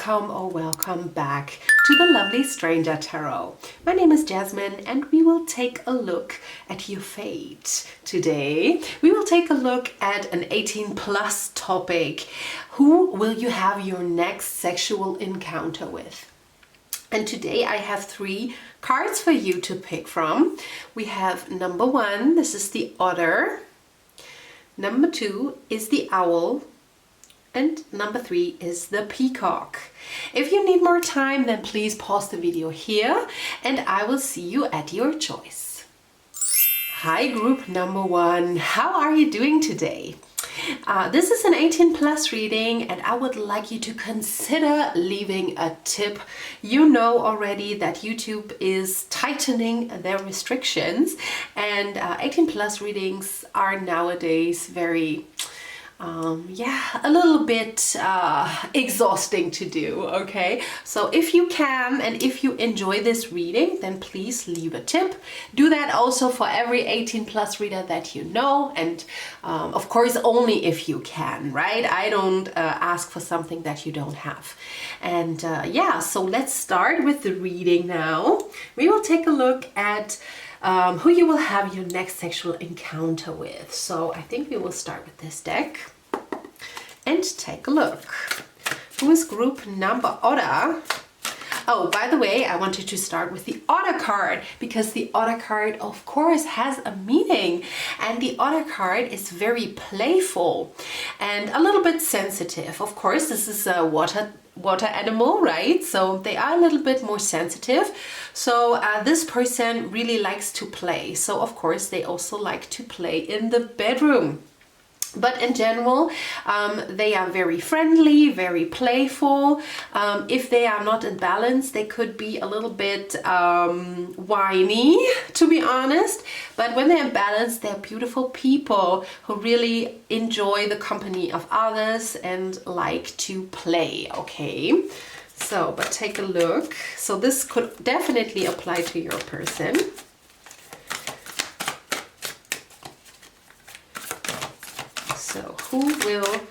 welcome or welcome back to the Lovely Stranger Tarot. My name is Jasmine and we will take a look at your fate. Today we will take a look at an 18+ topic. Who will you have your next sexual encounter with? And today I have 3 cards for you to pick from. We have number 1, this is the otter. Number 2 is the owl. And number 3 is the peacock. If you need more time, then please pause the video here and I will see you at your choice. Hi group number 1, how are you doing today? This is an 18+ reading and I would like you to consider leaving a tip. You know already that YouTube is tightening their restrictions and 18+ readings are nowadays very a little bit exhausting to do, okay? So if you can and if you enjoy this reading, then please leave a tip. Do that also for every 18+ reader that you know, and of course only if you can, right? I don't ask for something that you don't have. And yeah, so let's start with the reading now. We will take a look at who you will have your next sexual encounter with. So I think we will start with this deck and take a look. Who is group number Otter? Oh, by the way, I wanted to start with the Otter card because the Otter card, of course, has a meaning. And the Otter card is very playful and a little bit sensitive. Of course, this is a water animal, right? So they are a little bit more sensitive. So this person really likes to play. So of course, they also like to play in the bedroom. But in general, they are very friendly, very playful. If they are not in balance, they could be a little bit whiny, to be honest. But when they're in balance, they're beautiful people who really enjoy the company of others and like to play, okay? So, but take a look. So this could definitely apply to your person. So who will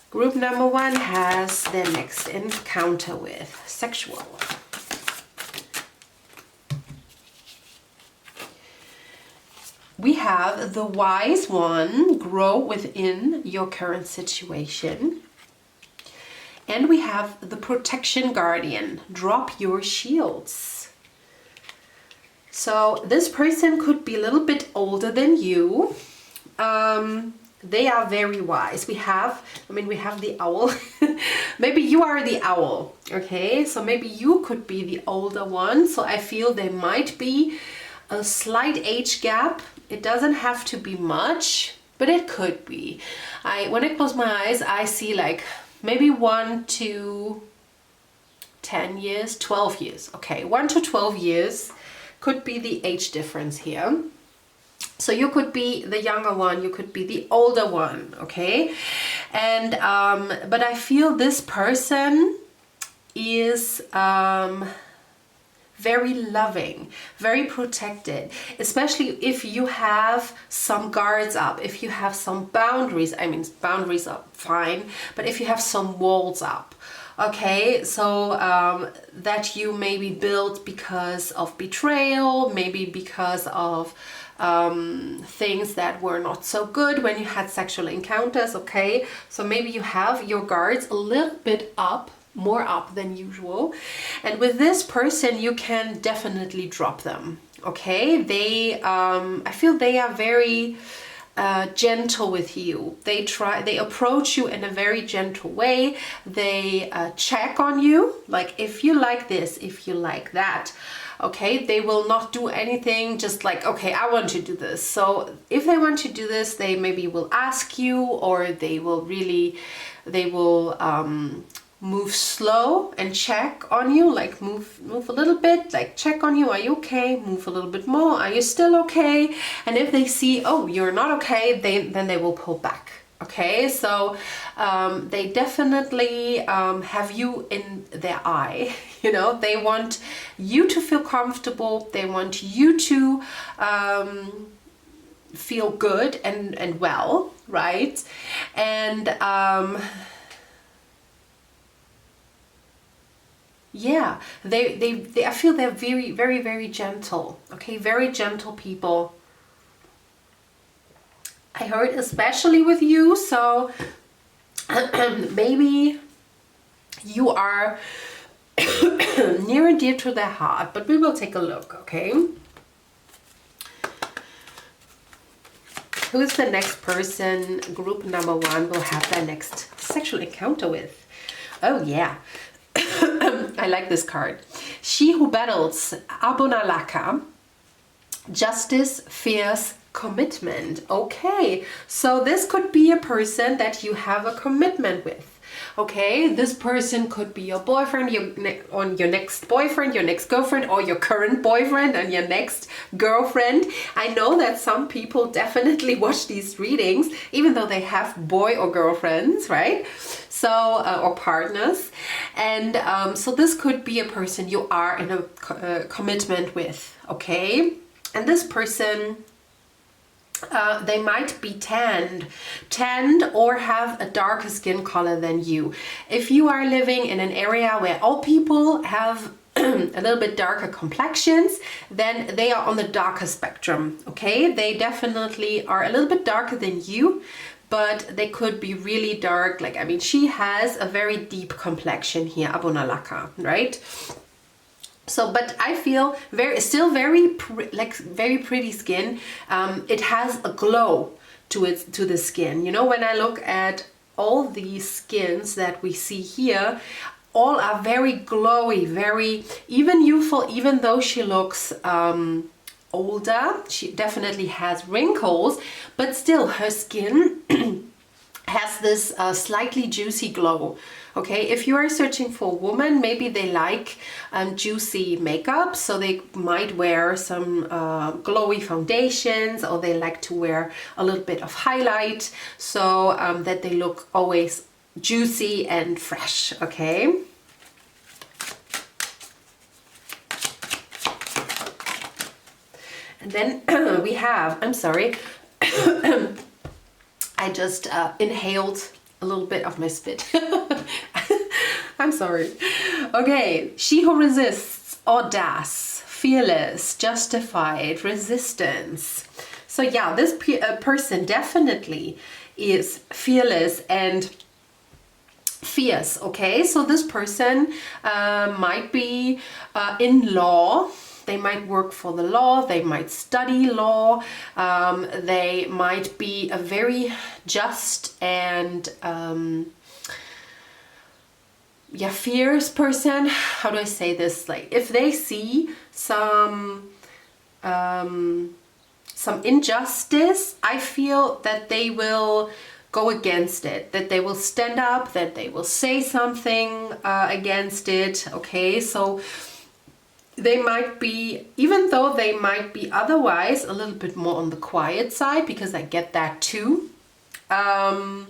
group number 1 has their next encounter with? Sexual. We have the wise one, grow within your current situation. And we have the protection guardian, drop your shields. So this person could be a little bit older than you. They are very wise. We have the owl. Maybe you are the owl, okay? So maybe you could be the older one. So I feel there might be a slight age gap. It doesn't have to be much, but it could be. When I close my eyes, I see like maybe 1 to 10 years, 12 years. Okay, 1 to 12 years could be the age difference here. So you could be the younger one, you could be the older one, okay? And but I feel this person is very loving, very protected, especially if you have some guards up, if you have some boundaries. I mean, boundaries are fine, but if you have some walls up, okay? So that you maybe built because of betrayal, maybe because of things that were not so good when you had sexual encounters, okay? So maybe you have your guards a little bit up, more up than usual. And with this person, you can definitely drop them, okay? They, I feel they are very gentle with you. They approach you in a very gentle way. They check on you, like if you like this, if you like that. Okay, they will not do anything just like, okay, I want to do this. So if they want to do this, they maybe will ask you, or they will move slow and check on you, like move a little bit, like check on you, are you okay? Move a little bit more, are you still okay? And if they see, oh, you're not okay, then they will pull back. Okay, so they definitely have you in their eye. You know, they want you to feel comfortable. They want you to feel good and well, right? And yeah, I feel they're very, very, very gentle. Okay, very gentle people. I heard especially with you, so maybe you are near and dear to their heart, but we will take a look, okay? Who is the next person group number 1 will have their next sexual encounter with? Oh yeah, I like this card. She who battles, Abonalaka, justice, fierce, commitment. Okay, so this could be a person that you have a commitment with. Okay, this person could be your boyfriend, your next boyfriend, your next girlfriend, or your current boyfriend and your next girlfriend. I know that some people definitely watch these readings, even though they have boy or girlfriends, right? So, or partners. And so this could be a person you are in a commitment with, okay? And this person, they might be tanned or have a darker skin color than you. If you are living in an area where all people have a little bit darker complexions, then they are on the darker spectrum, okay? They definitely are a little bit darker than you, but they could be really dark. Like, I mean, she has a very deep complexion here, Abonalaka, right? So, but I feel still very pretty skin. It has a glow to the skin. You know, when I look at all these skins that we see here, all are very glowy, very even youthful. Even though she looks older, she definitely has wrinkles, but still her skin has this slightly juicy glow. Okay, if you are searching for a woman, maybe they like juicy makeup, so they might wear some glowy foundations, or they like to wear a little bit of highlight, so that they look always juicy and fresh, okay? And then we have, I'm sorry, I just inhaled a little bit of my spit. I'm sorry. Okay, she who resists, audace, fearless, justified, resistance. So yeah, this person definitely is fearless and fierce, okay? So this person might be in law. They might work for the law, they might study law, they might be a very just and fierce person. How do I say this? Like, if they see some injustice, I feel that they will go against it, that they will stand up, that they will say something against it, okay? So they might be, even though they might be otherwise a little bit more on the quiet side, because I get that too. And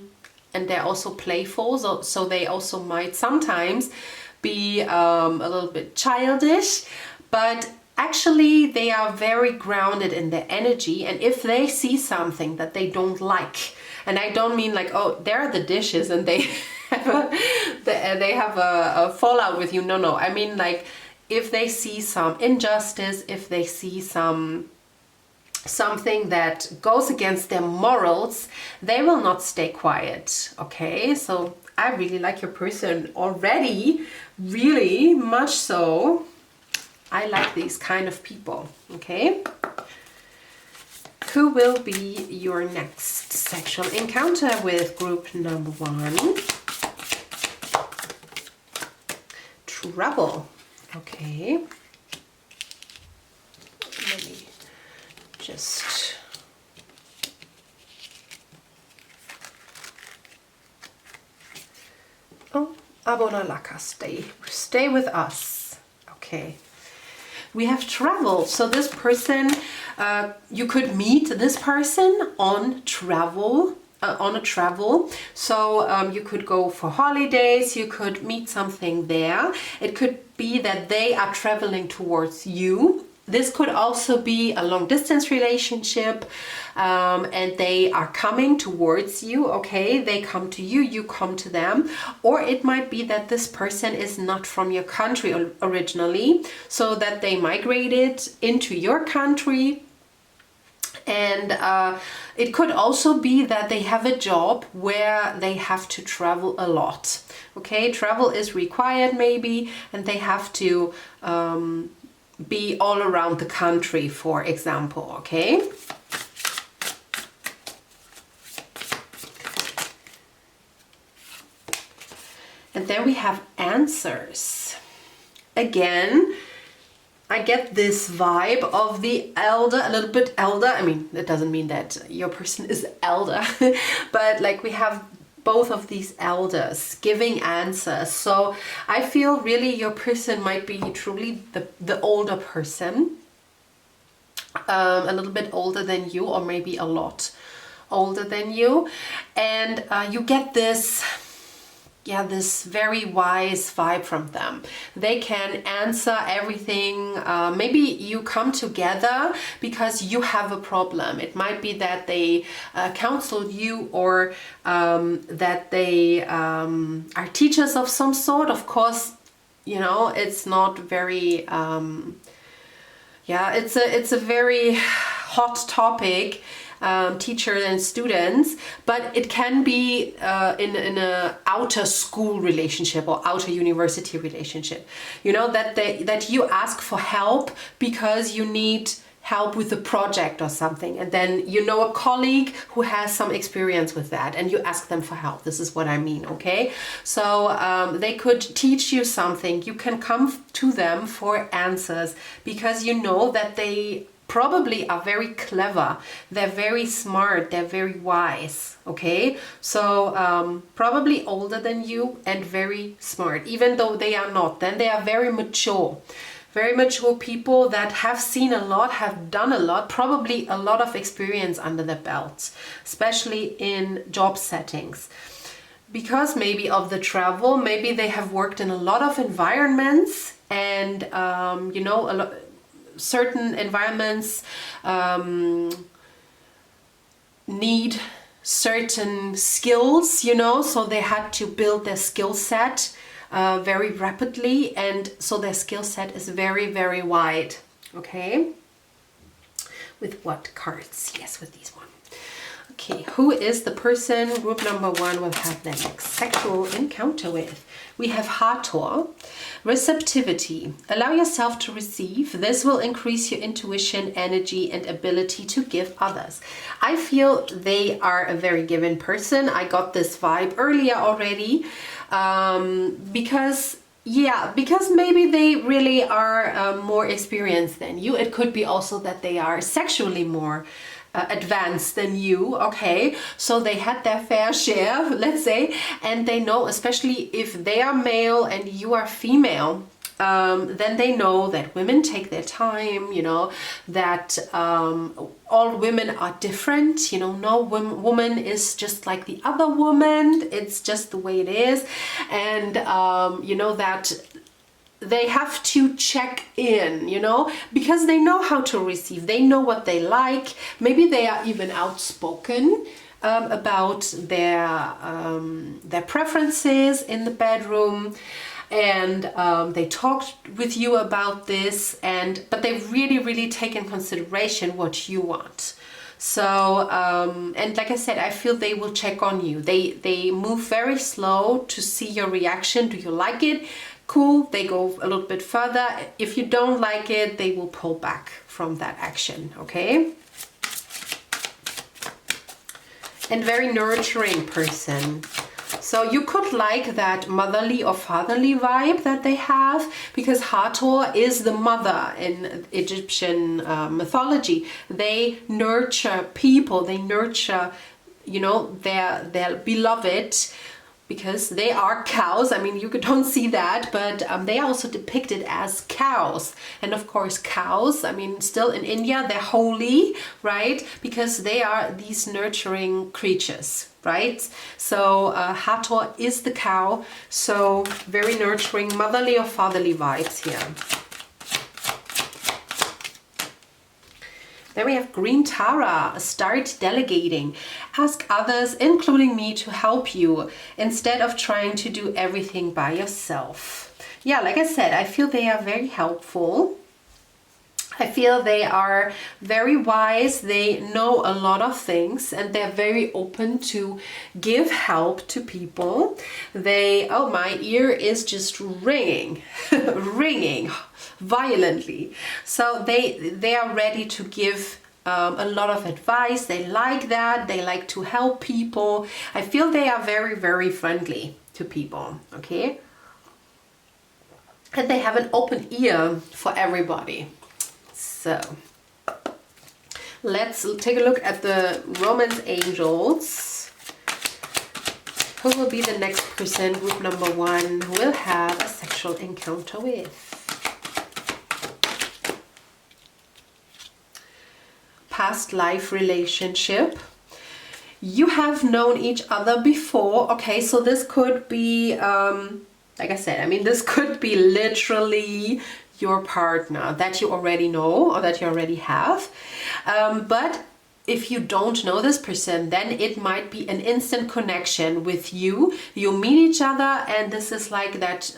they're also playful, so they also might sometimes be a little bit childish, but actually they are very grounded in their energy. And if they see something that they don't like, and I don't mean like, oh, there are the dishes and they have a fallout with you. No, I mean like, if they see some injustice, if they see something that goes against their morals, they will not stay quiet, okay? So I really like your person already, really much so. I like these kind of people, okay? Who will be your next sexual encounter with group number 1? Trouble. Okay. Let me just... Oh, Abonalaka, stay with us. Okay. We have travel. So this person, you could meet this person on travel. On a travel, so you could go for holidays, you could meet something there. It could be that they are traveling towards you, This could also be a long distance relationship, and they are coming towards you, okay? They come to you, you come to them. Or it might be that this person is not from your country originally, so that they migrated into your country. And it could also be that they have a job where they have to travel a lot, okay? Travel is required maybe, and they have to be all around the country, for example, okay? And then we have answers. Again, I get this vibe of the elder, a little bit elder. I mean, that doesn't mean that your person is elder, but like we have both of these elders giving answers. So I feel really your person might be truly the older person, a little bit older than you, or maybe a lot older than you. And you get this, yeah, this very wise vibe from them. They can answer everything. Maybe you come together because you have a problem. It might be that they counseled you, or that they are teachers of some sort. Of course, you know, it's not very, yeah, it's a very hot topic. Teacher and students, but it can be in a outer school relationship or outer university relationship. You know, that you ask for help because you need help with a project or something, and then you know a colleague who has some experience with that, and you ask them for help. This is what I mean, okay? So they could teach you something. You can come to them for answers because you know that they probably are very clever, they're very smart, they're very wise, okay? So probably older than you and very smart, even though they are not. Then they are very mature people that have seen a lot, have done a lot, probably a lot of experience under their belts, especially in job settings. Because maybe of the travel, maybe they have worked in a lot of environments, and you know, certain environments need certain skills, you know, so they had to build their skill set very rapidly, and so their skill set is very, very wide, okay? With what cards? Yes, with these one. Okay, who is the person group number one will have their next sexual encounter with? We have Hathor, receptivity. Allow yourself to receive. This will increase your intuition, energy, and ability to give others. I feel they are a very given person. I got this vibe earlier already, because maybe they really are more experienced than you. It could be also that they are sexually more advanced than you, okay? So they had their fair share, let's say, and they know, especially if they are male and you are female, then they know that women take their time, you know, that all women are different, you know, no woman is just like the other woman, it's just the way it is. And you know, that they have to check in, you know, because they know how to receive, they know what they like. Maybe they are even outspoken about their preferences in the bedroom, and they talked with you about this, but they really take in consideration what you want. So and like I said, I feel they will check on you. They move very slow to see your reaction. Do you like it? Cool, they go a little bit further. If you don't like it, they will pull back from that action, okay? And very nurturing person. So you could like that motherly or fatherly vibe that they have, because Hathor is the mother in Egyptian mythology. They nurture people, they nurture, you know, their beloved, because they are cows. I mean, you don't see that, but they are also depicted as cows. And of course, cows, I mean, still in India, they're holy, right? Because they are these nurturing creatures, right? So Hathor is the cow, so very nurturing, motherly or fatherly vibes here. Then we have Green Tara, start delegating. Ask others, including me, to help you instead of trying to do everything by yourself. Yeah, like I said, I feel they are very helpful. I feel they are very wise, they know a lot of things, and they're very open to give help to people. They, oh, my ear is just ringing, ringing violently. So they are ready to give a lot of advice. They like that, they like to help people. I feel they are very, very friendly to people, okay? And they have an open ear for everybody. So let's take a look at the romance angels. Who will be the next person, group number 1, who will have a sexual encounter with? Past life relationship. You have known each other before. Okay, so this could be, like I said, I mean, this could be literally your partner that you already know or that you already have. But if you don't know this person, then it might be an instant connection with you. You meet each other and this is like that,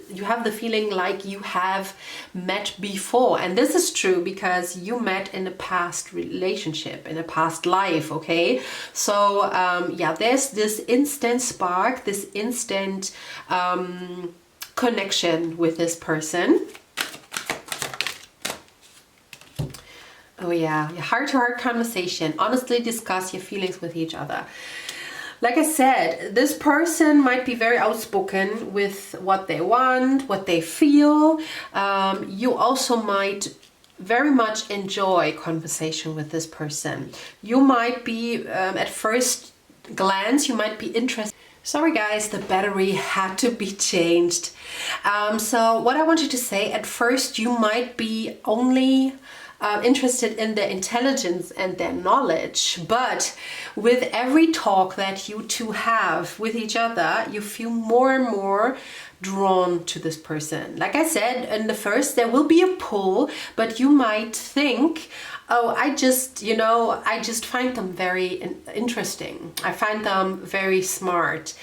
you have the feeling like you have met before. And this is true because you met in a past relationship, in a past life, okay? So yeah, there's this instant spark, this instant connection with this person. Oh yeah, heart-to-heart conversation. Honestly discuss your feelings with each other. Like I said, this person might be very outspoken with what they want, what they feel. You also might very much enjoy conversation with this person. You might be, at first glance, you might be interested. Sorry guys, the battery had to be changed. So what I wanted to say, at first you might be only interested in their intelligence and their knowledge, but with every talk that you two have with each other, you feel more and more drawn to this person. Like I said, in the first there will be a pull, but you might think, oh, I just find them very interesting. I find them very smart.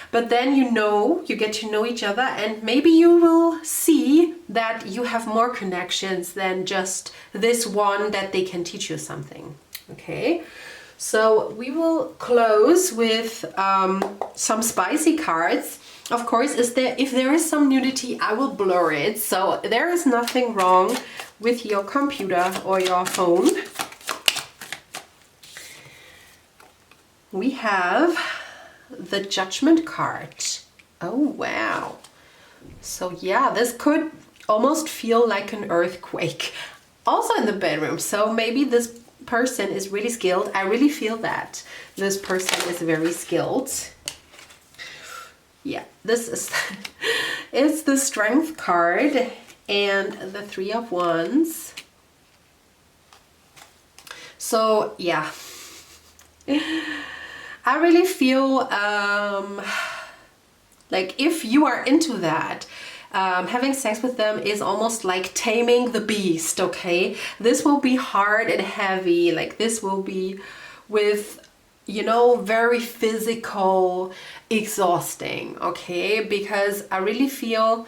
But then you get to know each other, and maybe you will see that you have more connections than just this one that they can teach you something. Okay, so we will close with some spicy cards. Of course, if there is some nudity, I will blur it. So there is nothing wrong with your computer or your phone. We have the Judgment card. Oh wow. So yeah, this could almost feel like an earthquake. Also in the bedroom. So maybe this person is really skilled. I really feel that this person is very skilled. Yeah, this is it's the Strength card and the Three of Wands. So yeah, I really feel like if you are into that, having sex with them is almost like taming the beast, okay? This will be hard and heavy, like this will be with, you know, very physical, exhausting, okay? Because I really feel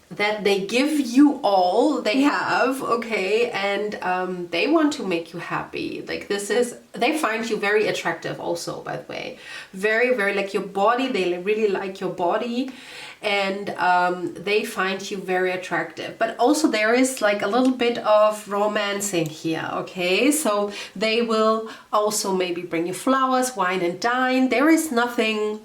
that they give you all they have, okay? And they want to make you happy. Like this is, they find you very attractive also, by the way. Very, very like your body, they really like your body. And they find you very attractive. But also there is like a little bit of romance in here, okay? So they will also maybe bring you flowers, wine and dine. There is nothing,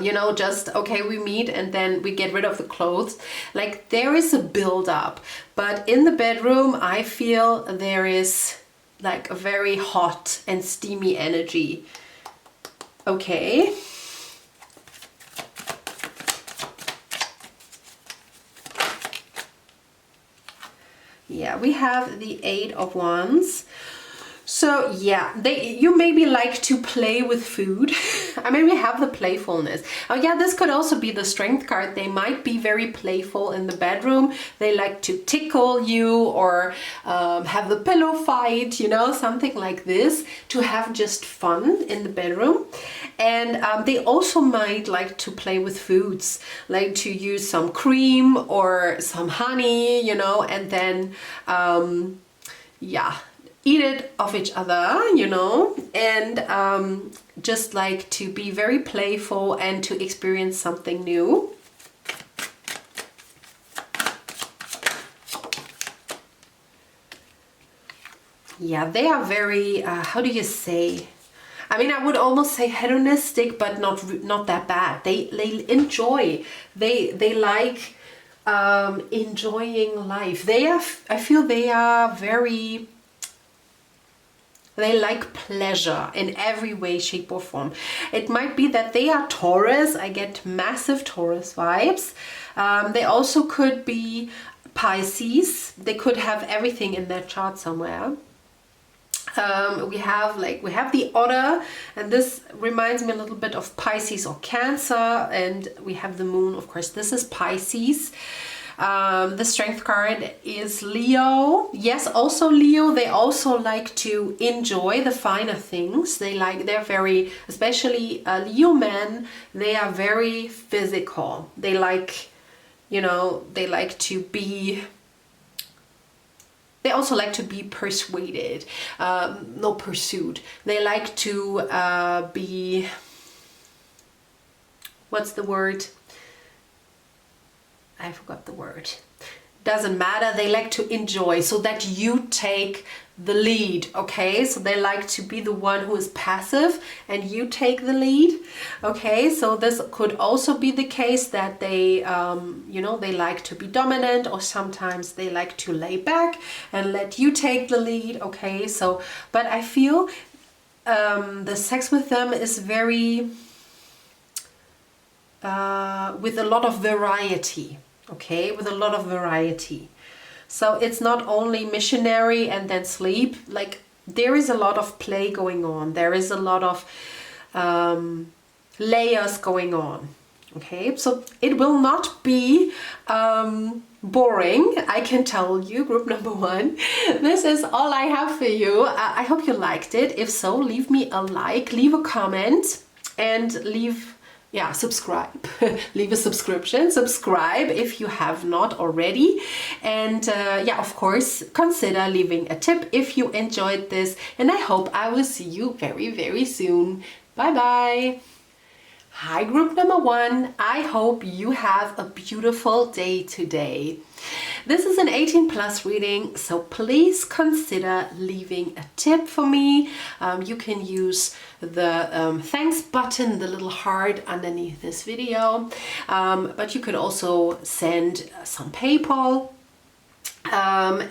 you know, just okay, we meet and then we get rid of the clothes. Like there is a build up. But in the bedroom, I feel there is like a very hot and steamy energy. Okay. Yeah, we have the Eight of Wands. So yeah, you maybe like to play with food. I mean, we have the playfulness. Oh yeah, this could also be the strength card. They might be very playful in the bedroom. They like to tickle you or have the pillow fight, you know, something like this, to have just fun in the bedroom. And they also might like to play with foods, like to use some cream or some honey, you know, and then yeah, eat it off each other, you know, and just like to be very playful and to experience something new. Yeah, they are very, how do you say? I mean, I would almost say hedonistic, but not that bad. They enjoy. They like enjoying life. They are. I feel they are very. They like pleasure in every way, shape, or form. It might be that they are Taurus. I get massive Taurus vibes. They also could be Pisces. They could have everything in their chart somewhere. We have the otter, and this reminds me a little bit of Pisces or Cancer, and we have the moon, of course. This is Pisces. The strength card is Leo. Yes, also Leo. They also like to enjoy the finer things. They're very, especially Leo men, they are very physical. They like, you know, they like to be, they also like to be persuaded, no, pursued. They like to be, what's the word? I forgot the word. Doesn't matter. They like to enjoy, so that you take the lead, okay? So they like to be the one who is passive and you take the lead, okay? So this could also be the case that they, you know, they like to be dominant, or sometimes they like to lay back and let you take the lead, okay? So, but I feel the sex with them is very, with a lot of variety, okay? With a lot of variety. So it's not only missionary and then sleep, like there is a lot of play going on. There is a lot of layers going on, okay? So it will not be boring, I can tell you, group number one. This is all I have for you. I hope you liked it. If so, leave me a like, leave a comment, and leave, yeah, subscribe. Leave a subscription. Subscribe if you have not already. And yeah, of course, consider leaving a tip if you enjoyed this. And I hope I will see you very, very soon. Bye bye. Hi, group number one. I hope you have a beautiful day today. This is an 18+ reading, so please consider leaving a tip for me. You can use the thanks button, the little heart underneath this video, but you could also send some PayPal.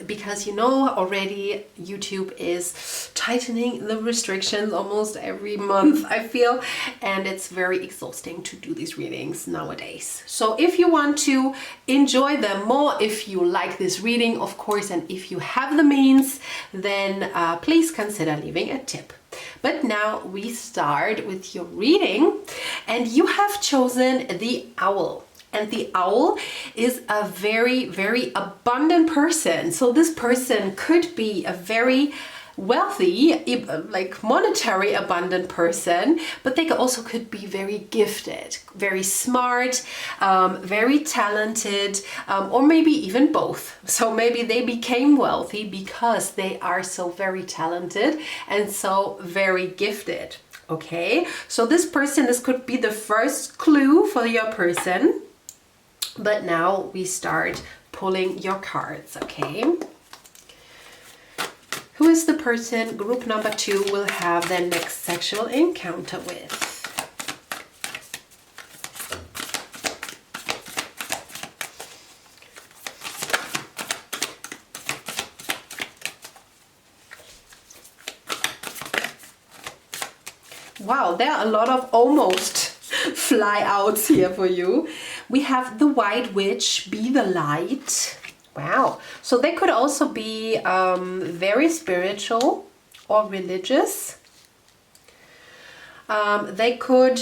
Because you know already YouTube is tightening the restrictions almost every month, I feel, and it's very exhausting to do these readings nowadays. So if you want to enjoy them more, if you like this reading, of course, and if you have the means, then please consider leaving a tip. But now we start with your reading, and you have chosen the owl. And the owl is a very, very abundant person. So this person could be a very wealthy, like monetary abundant person, but they also could be very gifted, very smart, very talented, or maybe even both. So maybe they became wealthy because they are so very talented and so very gifted. Okay, so this person, this could be the first clue for your person. But now we start pulling your cards, okay? Who is the person group number 2 will have their next sexual encounter with? Wow, there are a lot of almost fly outs here for you. We have the White Witch, be the light. Wow. So they could also be very spiritual or religious. They could,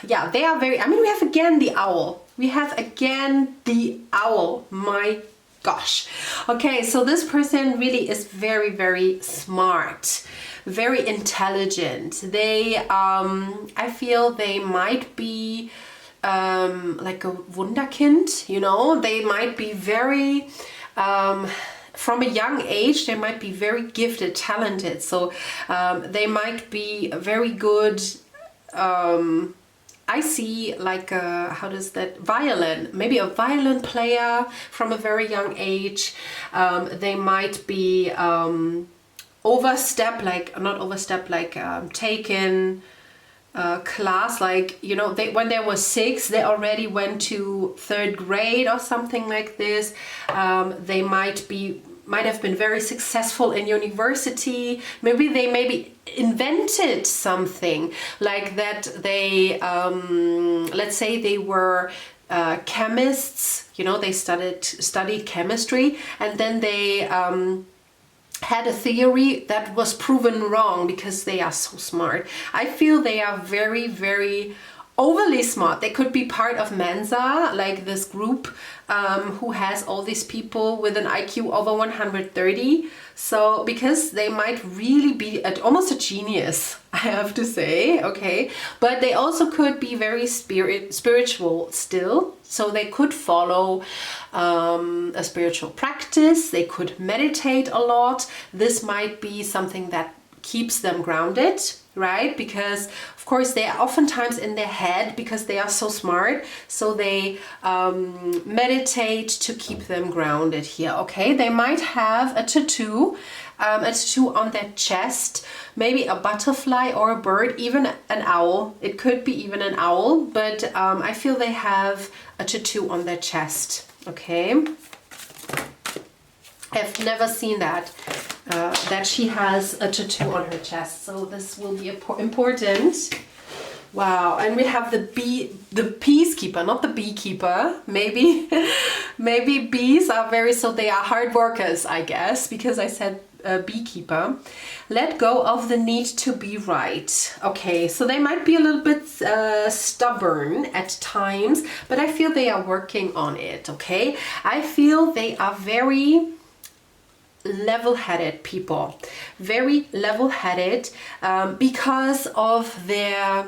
yeah, they are very, I mean, we have again the owl. We have again the owl. My gosh. Okay, so this person really is very, very smart, very intelligent. They, I feel they might be like a Wunderkind, you know, they might be very, from a young age, they might be very gifted, talented. So they might be very good. I see like a, how does that, violin, maybe a violin player from a very young age. They might be overstep, like not overstep, like taken class, like, you know, they, when they were 6, they already went to 3rd grade or something like this. They might have been very successful in university. Maybe they invented something like that. They let's say they were chemists, you know, they studied chemistry, and then they had a theory that was proven wrong because they are so smart. I feel they are very, very overly smart. They could be part of Mensa, like this group who has all these people with an IQ over 130. So because they might really be almost a genius, I have to say, okay. But they also could be very spiritual still. So they could follow a spiritual practice. They could meditate a lot. This might be something that keeps them grounded, right? Because of course they are oftentimes in their head because they are so smart. So they meditate to keep them grounded here, okay? They might have a tattoo on their chest, maybe a butterfly or a bird, even an owl. It could be even an owl, but I feel they have a tattoo on their chest, okay? I've never seen that. That she has a tattoo on her chest, so this will be important. Wow, and we have the peacekeeper, not the beekeeper. Maybe bees are they are hard workers, I guess, because I said beekeeper. Let go of the need to be right. Okay, so they might be a little bit stubborn at times, but I feel they are working on it, okay? I feel they are very level-headed people, very level-headed because of their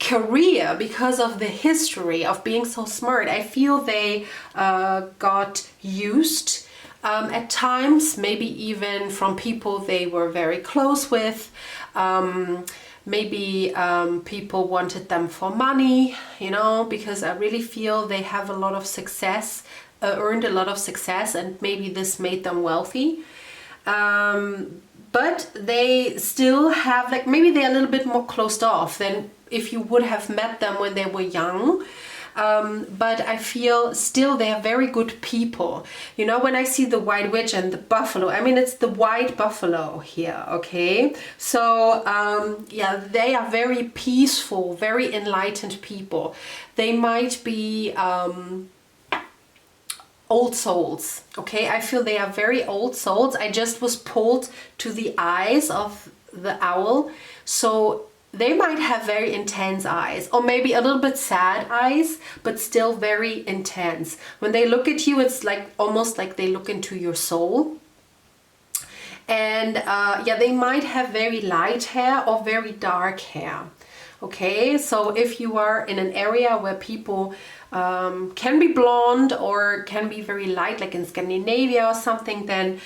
career, because of the history of being so smart. I feel they got used at times, maybe even from people they were very close with. Maybe people wanted them for money, you know, because I really feel they have a lot of success, earned a lot of success, and maybe this made them wealthy. But they still have, like, maybe they're a little bit more closed off than if you would have met them when they were young. But I feel still they are very good people. You know, when I see the white witch and the buffalo, I mean, it's the white buffalo here, okay? So, yeah, they are very peaceful, very enlightened people. They might be old souls, okay? I feel they are very old souls. I just was pulled to the eyes of the owl. So they might have very intense eyes, or maybe a little bit sad eyes, but still very intense. When they look at you, it's like almost like they look into your soul. And yeah, they might have very light hair or very dark hair. Okay, so if you are in an area where people can be blonde or can be very light, like in Scandinavia or something, then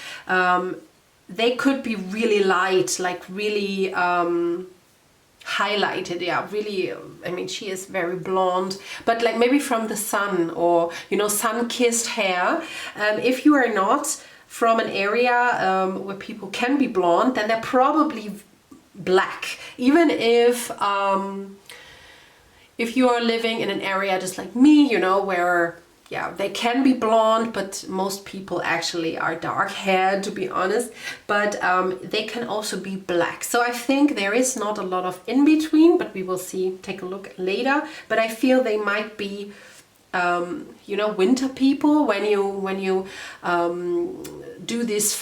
they could be really light, like really highlighted. Yeah, really, I mean, she is very blonde, but like maybe from the sun, or, you know, sun-kissed hair. If you are not from an area where people can be blonde, then they're probably black. Even if you are living in an area just like me, you know, where, yeah, they can be blonde, but most people actually are dark haired, to be honest, but they can also be black. So I think there is not a lot of in between, but we will see, take a look later. But I feel they might be you know, winter people, when you do this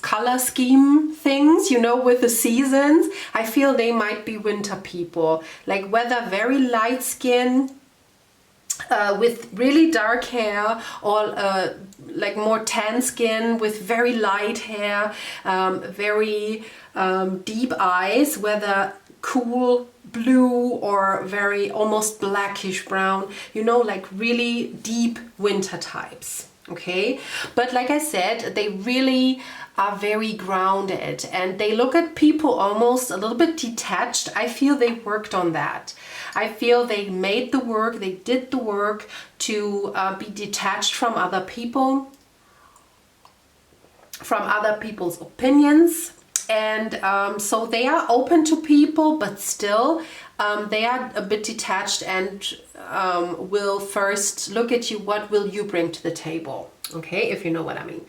color scheme things, you know, with the seasons. I feel they might be winter people, like whether very light skin with really dark hair, or like more tan skin with very light hair, very deep eyes, whether cool blue or very almost blackish brown, you know, like really deep winter types. Okay, but like I said, they really are very grounded and they look at people almost a little bit detached. I feel they worked on that. I feel they made the work, they did the work to be detached from other people, from other people's opinions. And so they are open to people, but still they are a bit detached and will first look at you. What will you bring to the table? Okay, if you know what I mean.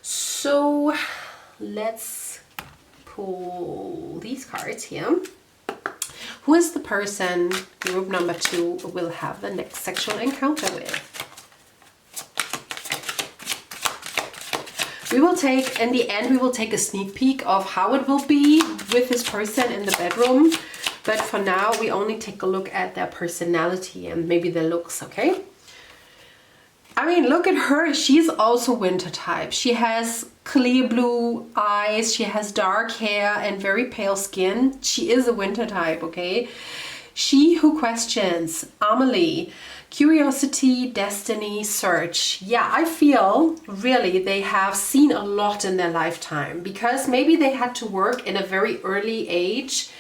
So let's pull these cards here. Who is the person group number 2 will have the next sexual encounter with? We will take, in the end, we will take a sneak peek of how it will be with this person in the bedroom. But for now, we only take a look at their personality and maybe their looks, okay? I mean, look at her. She's also winter type. She has clear blue eyes. She has dark hair and very pale skin. She is a winter type, okay? She who questions, Amelie, curiosity, destiny, search. Yeah, I feel really they have seen a lot in their lifetime because maybe they had to work in a very early age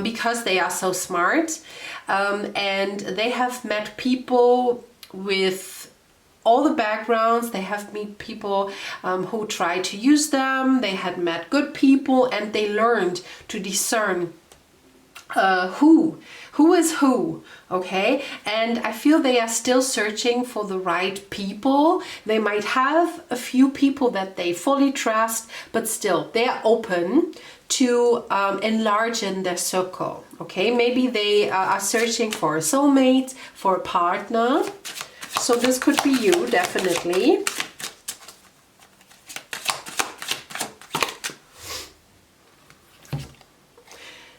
because they are so smart, and they have met people with all the backgrounds. They have met people who tried to use them. They had met good people and they learned to discern who is who, okay? And I feel they are still searching for the right people. They might have a few people that they fully trust, but still they are open to enlarging their circle, okay? Maybe they are searching for a soulmate, for a partner. So this could be you, definitely.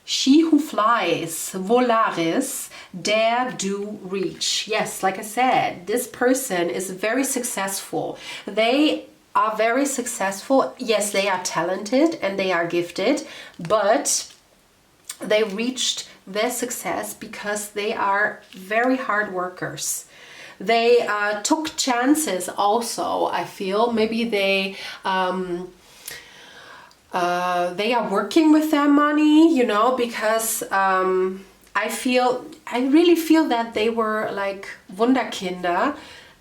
She who flies, volaris, dare, do, reach. Yes, like I said, this person is very successful. They are very successful. Yes, they are talented and they are gifted, but they reached their success because they are very hard workers. They took chances also, I feel. Maybe they are working with their money, you know, because I really feel that they were like Wunderkinder,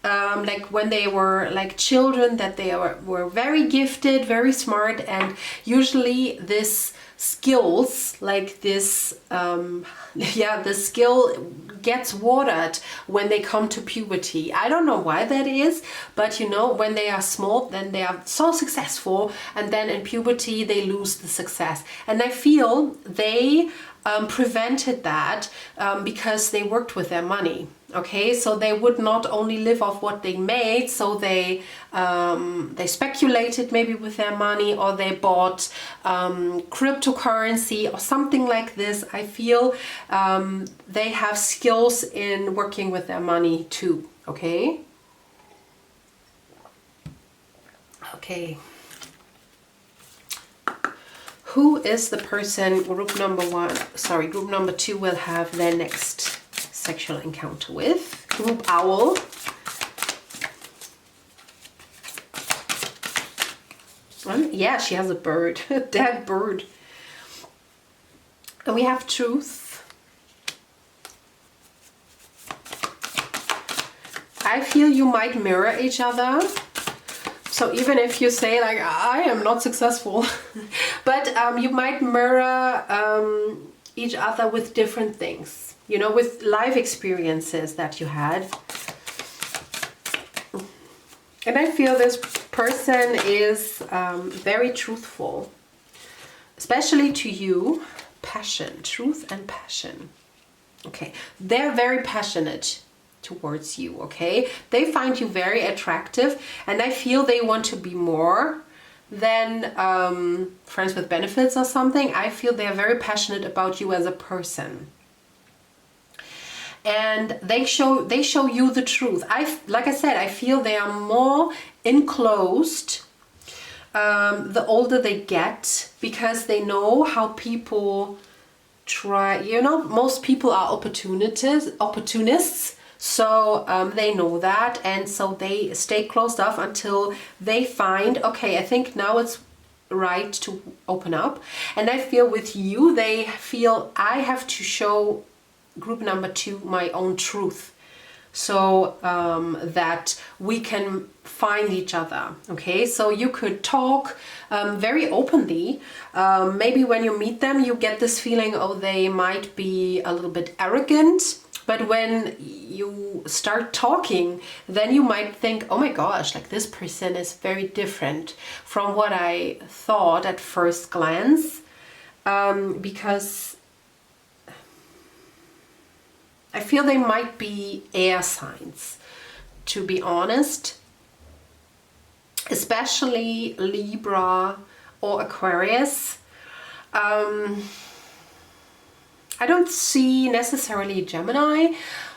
like when they were like children, that they were very gifted, very smart, and usually this skills like this, the skill gets watered when they come to puberty. I don't know why that is, but you know, when they are small, then they are so successful, and then in puberty they lose the success. And I feel they prevented that because they worked with their money. Okay, so they would not only live off what they made, so they speculated maybe with their money, or they bought cryptocurrency or something like this. I feel they have skills in working with their money too. Okay. Okay. Who is the person group number 2 will have their next sexual encounter with? Group Owl. Yeah, she has a bird, a dead bird. And we have Truth. I feel you might mirror each other. So even if you say like, I am not successful, but you might mirror each other with different things, you know, with life experiences that you had. And I feel this person is very truthful, especially to you. Passion, truth and passion. Okay, they're very passionate towards you, okay? They find you very attractive, and I feel they want to be more than friends with benefits or something. I feel they're very passionate about you as a person. And they show you the truth. Like I said, I feel they are more enclosed the older they get, because they know how people try, you know, most people are opportunists, so they know that, and so they stay closed off until they find, okay, I think now it's right to open up. And I feel with you, they feel I have to show group number 2 my own truth, so that we can find each other, okay? So you could talk very openly. Maybe when you meet them, you get this feeling, oh, they might be a little bit arrogant. But when you start talking, then you might think, oh my gosh, like this person is very different from what I thought at first glance, because I feel they might be air signs, to be honest, especially Libra or Aquarius. I don't see necessarily Gemini,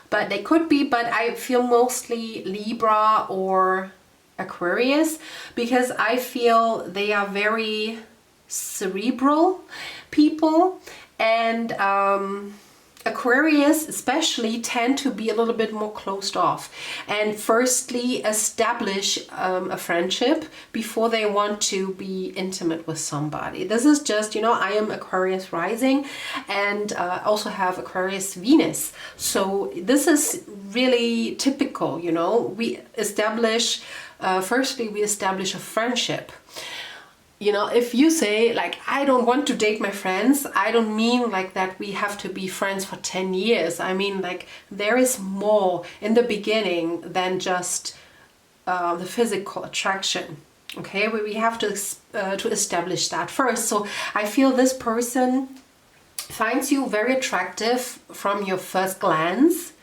but they could be, but I feel mostly Libra or Aquarius, because I feel they are very cerebral people, and Aquarius especially tend to be a little bit more closed off, and firstly establish a friendship before they want to be intimate with somebody. This is just, you know, I am Aquarius rising, and also have Aquarius Venus, so this is really typical, you know. We establish, firstly we establish a friendship. You know, if you say like, I don't want to date my friends, I don't mean like that we have to be friends for 10 years. I mean, like, there is more in the beginning than just the physical attraction. Okay, we have to establish that first. So I feel this person finds you very attractive from your first glance.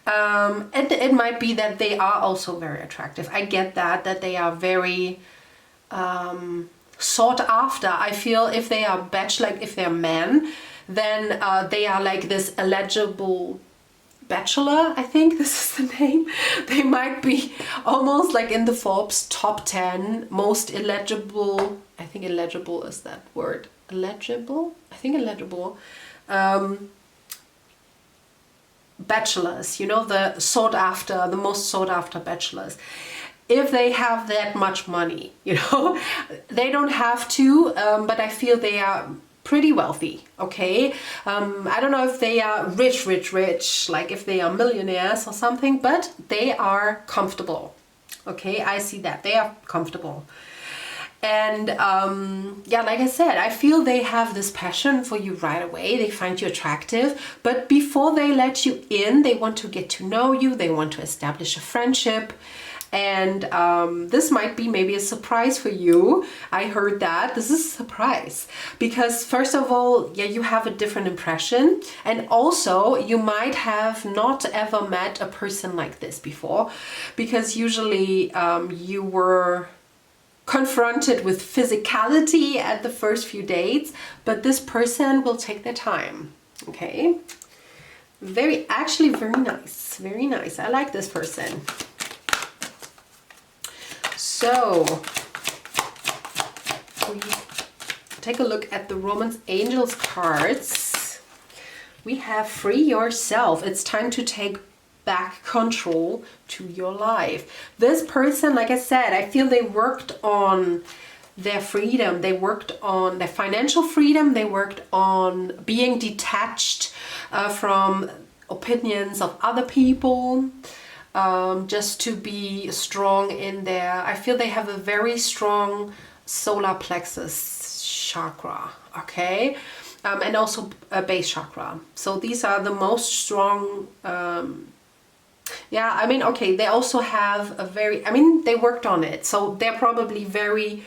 And it might be that they are also very attractive. I get that they are very sought after. I feel if they are like if they're men, then they are like this eligible bachelor, I think this is the name. They might be almost like in the Forbes top 10 most eligible, I think eligible is that word, eligible? I think eligible. Bachelors, you know, the sought after, the most sought after bachelors. If they have that much money, you know, they don't have to, but I feel they are pretty wealthy, okay? I don't know if they are rich, like if they are millionaires or something, but they are comfortable, okay? I see that, they are comfortable. And yeah, like I said, I feel they have this passion for you right away. They find you attractive, but before they let you in, they want to get to know you, they want to establish a friendship. And this might be maybe a surprise for you. I heard that. This is a surprise. Because first of all, yeah, you have a different impression. And also, you might have not ever met a person like this before. Because usually you were confronted with physicality at the first few dates. But this person will take their time. Okay? Actually very nice. Very nice. I like this person. So, we take a look at the Romance Angels cards. We have Free Yourself. It's time to take back control to your life. This person, like I said, I feel they worked on their freedom. They worked on their financial freedom. They worked on being detached from opinions of other people. Just to be strong in their, I feel they have a very strong solar plexus chakra, okay? And also a base chakra. So these are the most strong, yeah, I mean, okay, they also have a very, I mean, they worked on it. So they're probably very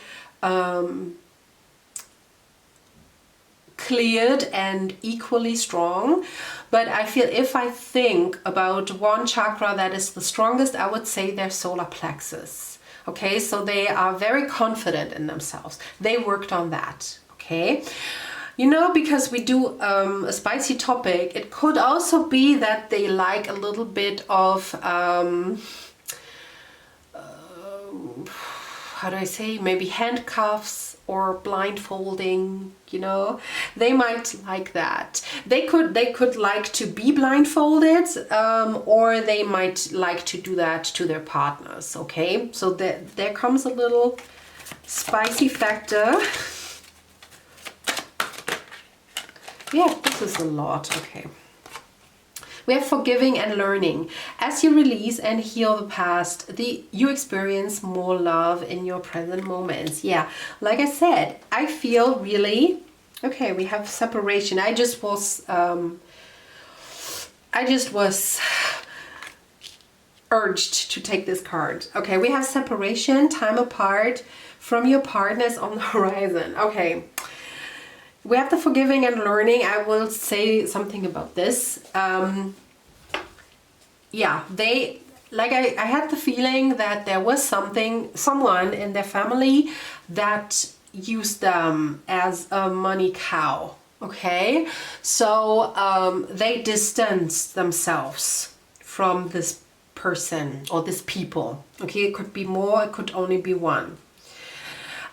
cleared and equally strong. But I feel if I think about one chakra that is the strongest, I would say their solar plexus. Okay, so they are very confident in themselves. They worked on that. Okay. You know, because we do a spicy topic, it could also be that they like a little bit of, how do I say, maybe handcuffs or blindfolding, you know. They might like that. They could like to be blindfolded, or they might like to do that to their partners, okay? So there comes a little spicy factor. Yeah, this is a lot. Okay. We have forgiving and learning. As you release and heal the past, you experience more love in your present moments. Yeah, like I said, I feel really... Okay, we have separation. I just was urged to take this card. Okay, we have separation, time apart from your partners on the horizon. Okay. We have the forgiving and learning. I will say something about this. Yeah, they, like I had the feeling that there was someone in their family that used them as a money cow. Okay, so they distanced themselves from this person or this people. Okay, it could be more, it could only be one.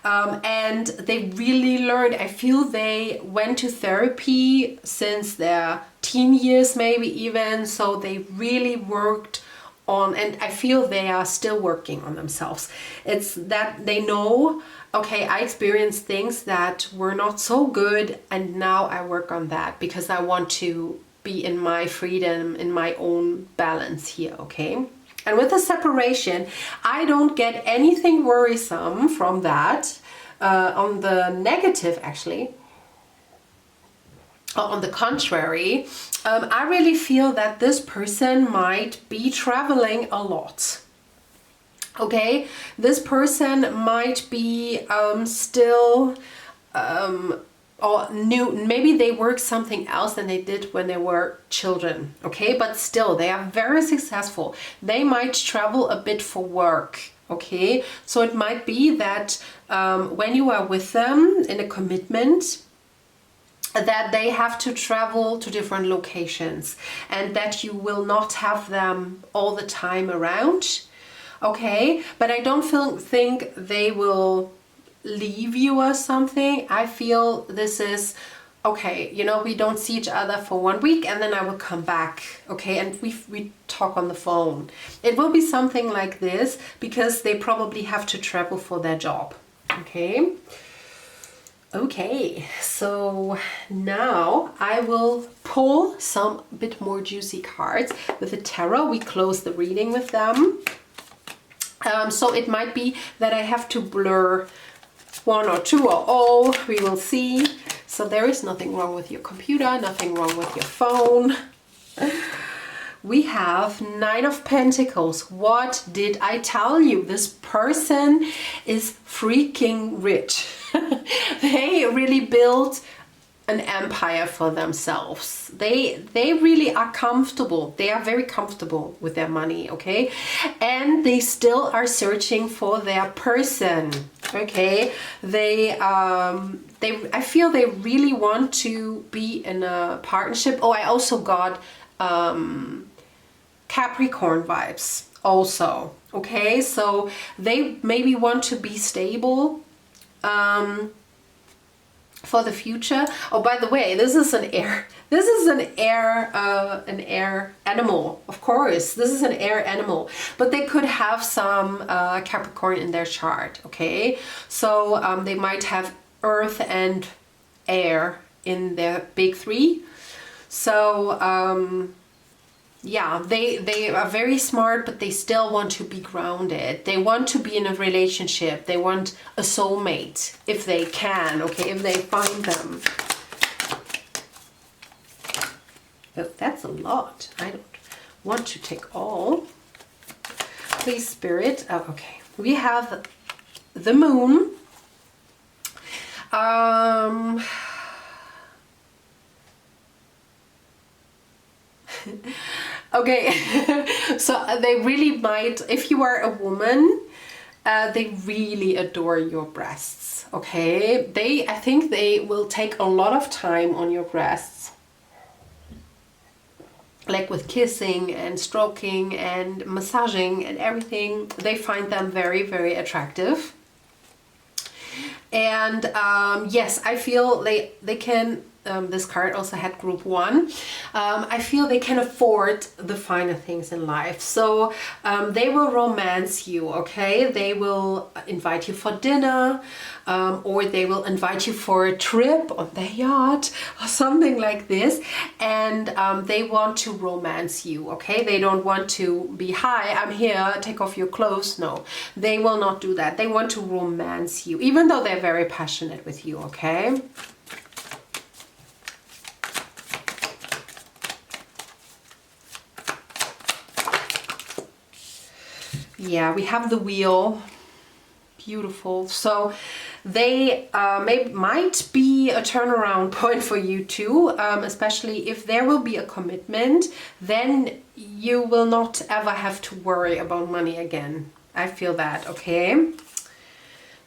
And they really learned, I feel they went to therapy since their teen years, maybe even, so they really worked on, and I feel they are still working on themselves. It's that they know, okay, I experienced things that were not so good, and now I work on that because I want to be in my freedom, in my own balance here, okay? And with the separation, I don't get anything worrisome from that. On the negative, actually, on the contrary, I really feel that this person might be traveling a lot. Okay, this person might be still or new, maybe they work something else than they did when they were children, okay, but still they are very successful. They might travel a bit for work, okay, so it might be that when you are with them in a commitment, that they have to travel to different locations and that you will not have them all the time around, okay, but I don't think they will leave you or something. I feel this is okay, you know, we don't see each other for 1 week and then I will come back, okay, and we talk on the phone. It will be something like this because they probably have to travel for their job, okay. Okay, so now I will pull some bit more juicy cards with the tarot. We close the reading with them. So it might be that I have to blur one or two or all, we will see. So there is nothing wrong with your computer, nothing wrong with your phone. We have Nine of Pentacles. What did I tell you? This person is freaking rich. They really built an empire for themselves. They really are comfortable. They are very comfortable with their money, okay? And they still are searching for their person, okay? I feel they really want to be in a partnership. Oh, I also got Capricorn vibes also, okay? So they maybe want to be stable for the future. Oh, by the way, this is an air animal, of course. This is an air animal, but they could have some Capricorn in their chart, okay? So they might have earth and air in their big three. So yeah, they are very smart, but they still want to be grounded. They want to be in a relationship. They want a soulmate if they can, okay, if they find them. But that's a lot. I don't want to take all. Please, Spirit. Oh, okay. We have the Moon. Okay, so they really might, if you are a woman, they really adore your breasts, okay? I think they will take a lot of time on your breasts, like with kissing and stroking and massaging and everything. They find them very, very attractive. And yes, I feel they can, this card also had group 1. I feel they can afford the finer things in life. So they will romance you, okay? They will invite you for dinner, or they will invite you for a trip on their yacht or something like this. And they want to romance you, okay? They don't want to be, hi, I'm here, take off your clothes. No, they will not do that. They want to romance you, even though they're very passionate with you, okay? Yeah, we have the wheel. Beautiful. So they might be a turnaround point for you too, especially if there will be a commitment, then you will not ever have to worry about money again. I feel that, okay?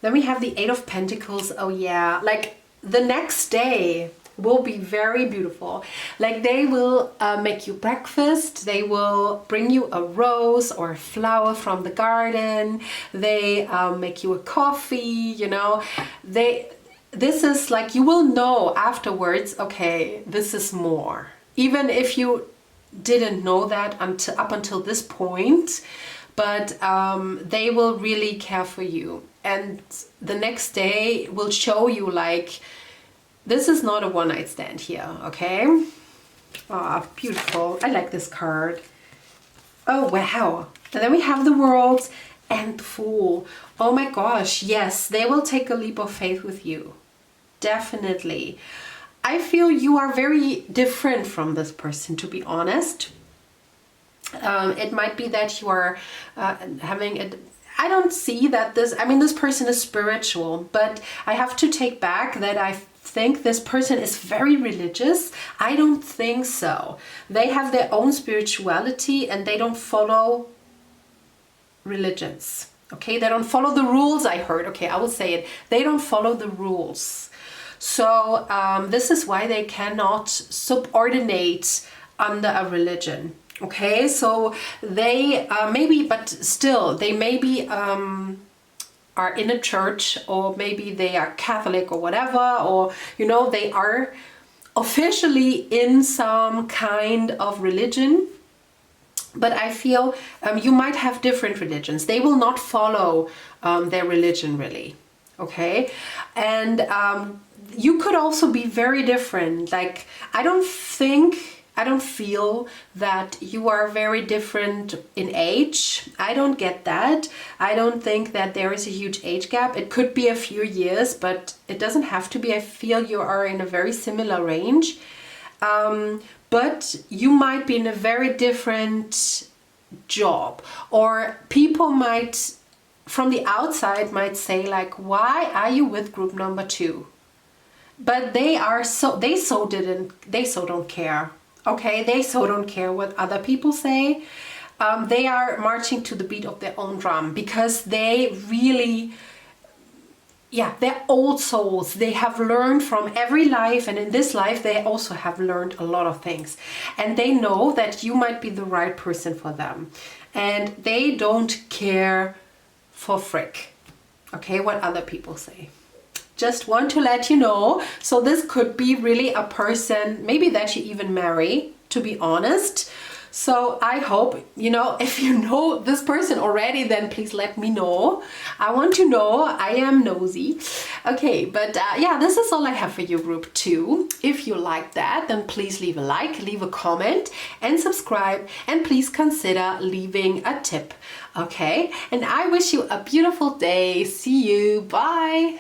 Then we have the 8 of Pentacles. Oh yeah, like the next day will be very beautiful. Like they will make you breakfast, they will bring you a rose or a flower from the garden, they make you a coffee, you know. This is like, you will know afterwards, okay, this is more. Even if you didn't know that up until this point, but they will really care for you. And the next day will show you like, this is not a one-night stand here, okay? Ah, beautiful. I like this card. Oh, wow. And then we have the World and the Fool. Oh my gosh, yes, they will take a leap of faith with you. Definitely. I feel you are very different from this person, to be honest. It might be that you are having a... I don't see that this... I mean, this person is spiritual, but I have to take back that I think this person is very religious. I don't think so. They have their own spirituality and they don't follow religions. Okay, they don't follow the rules, I heard. Okay, I will say it. They don't follow the rules. So this is why they cannot subordinate under a religion. Okay, so they maybe, but still, they maybe are in a church, or maybe they are Catholic or whatever, or, you know, they are officially in some kind of religion. But I feel you might have different religions. They will not follow their religion really, okay? And you could also be very different. Like, I don't feel that you are very different in age. I don't get that. I don't think that there is a huge age gap. It could be a few years, but it doesn't have to be. I feel you are in a very similar range. But you might be in a very different job, or people might, from the outside, might say like, why are you with group number 2? But they don't care. Okay, they so don't care what other people say. They are marching to the beat of their own drum, because they really, yeah, they're old souls. They have learned from every life, and in this life they also have learned a lot of things. And they know that you might be the right person for them. And they don't care for frick, okay, what other people say. Just want to let you know. So this could be really a person, maybe that you even marry, to be honest. So I hope, you know, if you know this person already, then please let me know. I want to know. I am nosy. Okay, but yeah, this is all I have for you, group 2. If you like that, then please leave a like, leave a comment, and subscribe. And please consider leaving a tip. Okay, and I wish you a beautiful day. See you. Bye.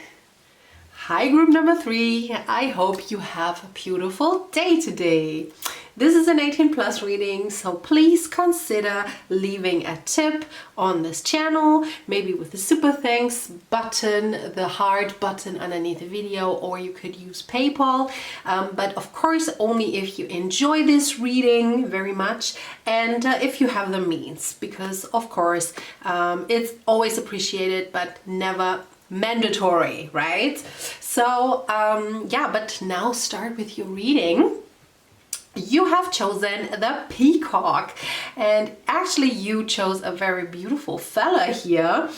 Hi, group number 3. I hope you have a beautiful day today. this is an 18+ reading, so please consider leaving a tip on this channel, maybe with the super thanks button, the heart button underneath the video, or you could use PayPal, but of course only if you enjoy this reading very much and if you have the means, because of course it's always appreciated but never mandatory, right? So yeah, but now start with your reading. You have chosen the peacock, and actually you chose a very beautiful fella here,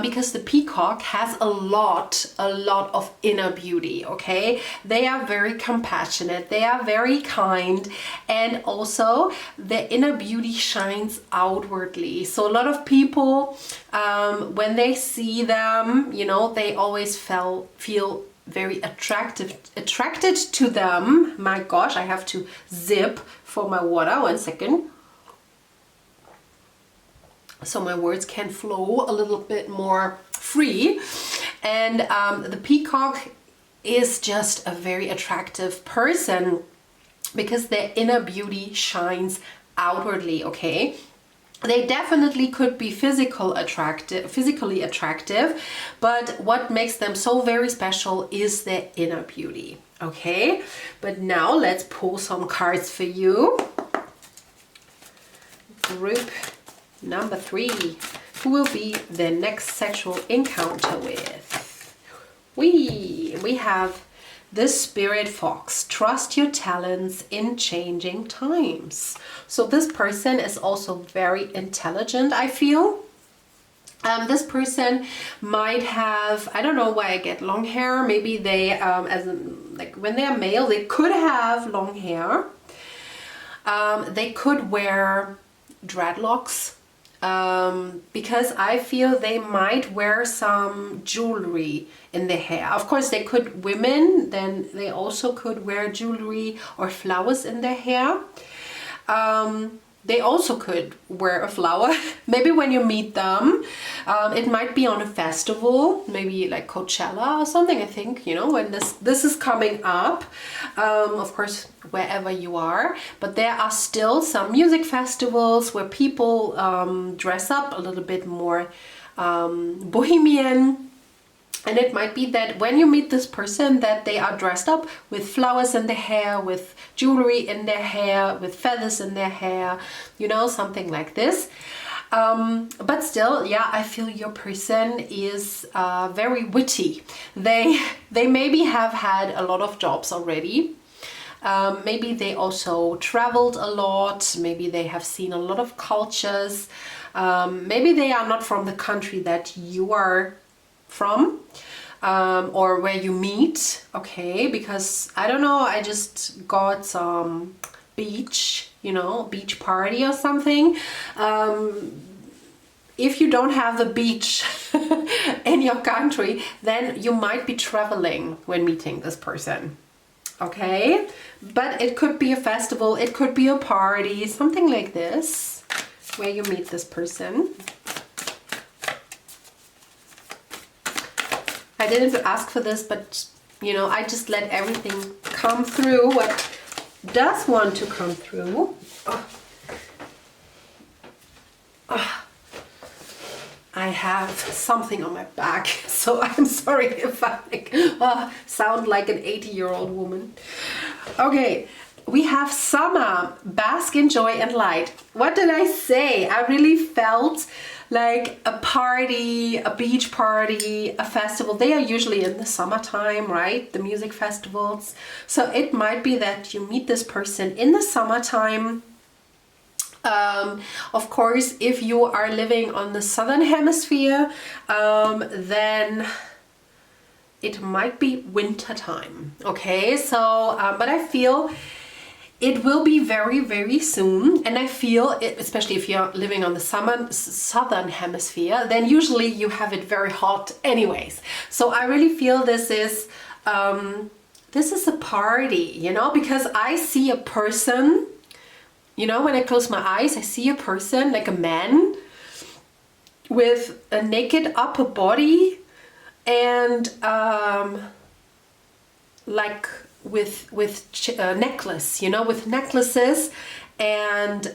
because the peacock has a lot of inner beauty, okay? They are very compassionate, they are very kind, and also the inner beauty shines outwardly. So a lot of people, when they see them, you know, they always feel very attracted to them. My gosh, I have to zip for my water, 1 second, so my words can flow a little bit more free. And the peacock is just a very attractive person because their inner beauty shines outwardly, okay? They definitely could be physically attractive, but what makes them so very special is their inner beauty, okay? But now let's pull some cards for you. Group number 3, who will be the next sexual encounter with? We have the Spirit Fox. Trust your talents in changing times. So this person is also very intelligent, I feel. This person might have, I don't know why I get long hair. Maybe they, like when they are male, they could have long hair. They could wear dreadlocks. Because I feel they might wear some jewelry in their hair. Of course, they could, women, then they also could wear jewelry or flowers in their hair. They also could wear a flower. Maybe when you meet them, it might be on a festival, maybe like Coachella or something, I think, you know, when this is coming up, of course, wherever you are. But there are still some music festivals where people dress up a little bit more bohemian. And it might be that when you meet this person that they are dressed up with flowers in their hair, with jewelry in their hair, with feathers in their hair, you know, something like this. But still, yeah, I feel your person is very witty. They maybe have had a lot of jobs already. Maybe they also traveled a lot. Maybe they have seen a lot of cultures. Maybe they are not from the country that you are from, or where you meet, okay? Because I don't know, I just got some beach, you know, beach party or something. If you don't have the beach in your country, then you might be traveling when meeting this person, okay? But it could be a festival, it could be a party, something like this, where you meet this person. I didn't ask for this, but you know, I just let everything come through what does want to come through. I have something on my back, so I'm sorry if I sound like an 80-year-old woman. Okay, we have summer, bask in joy and light. What did I say? I really felt like a party, a beach party, a festival. They are usually in the summertime, right? The music festivals. So it might be that you meet this person in the summertime. Of course, if you are living on the southern hemisphere, then it might be winter time. Okay, so but I feel it will be very, very soon, and I feel, especially if you're living on the southern hemisphere, then usually you have it very hot anyways. So I really feel this is a party, you know, because I see a person, you know, when I close my eyes, I see a person, like a man, with a naked upper body and like necklace, you know, with necklaces and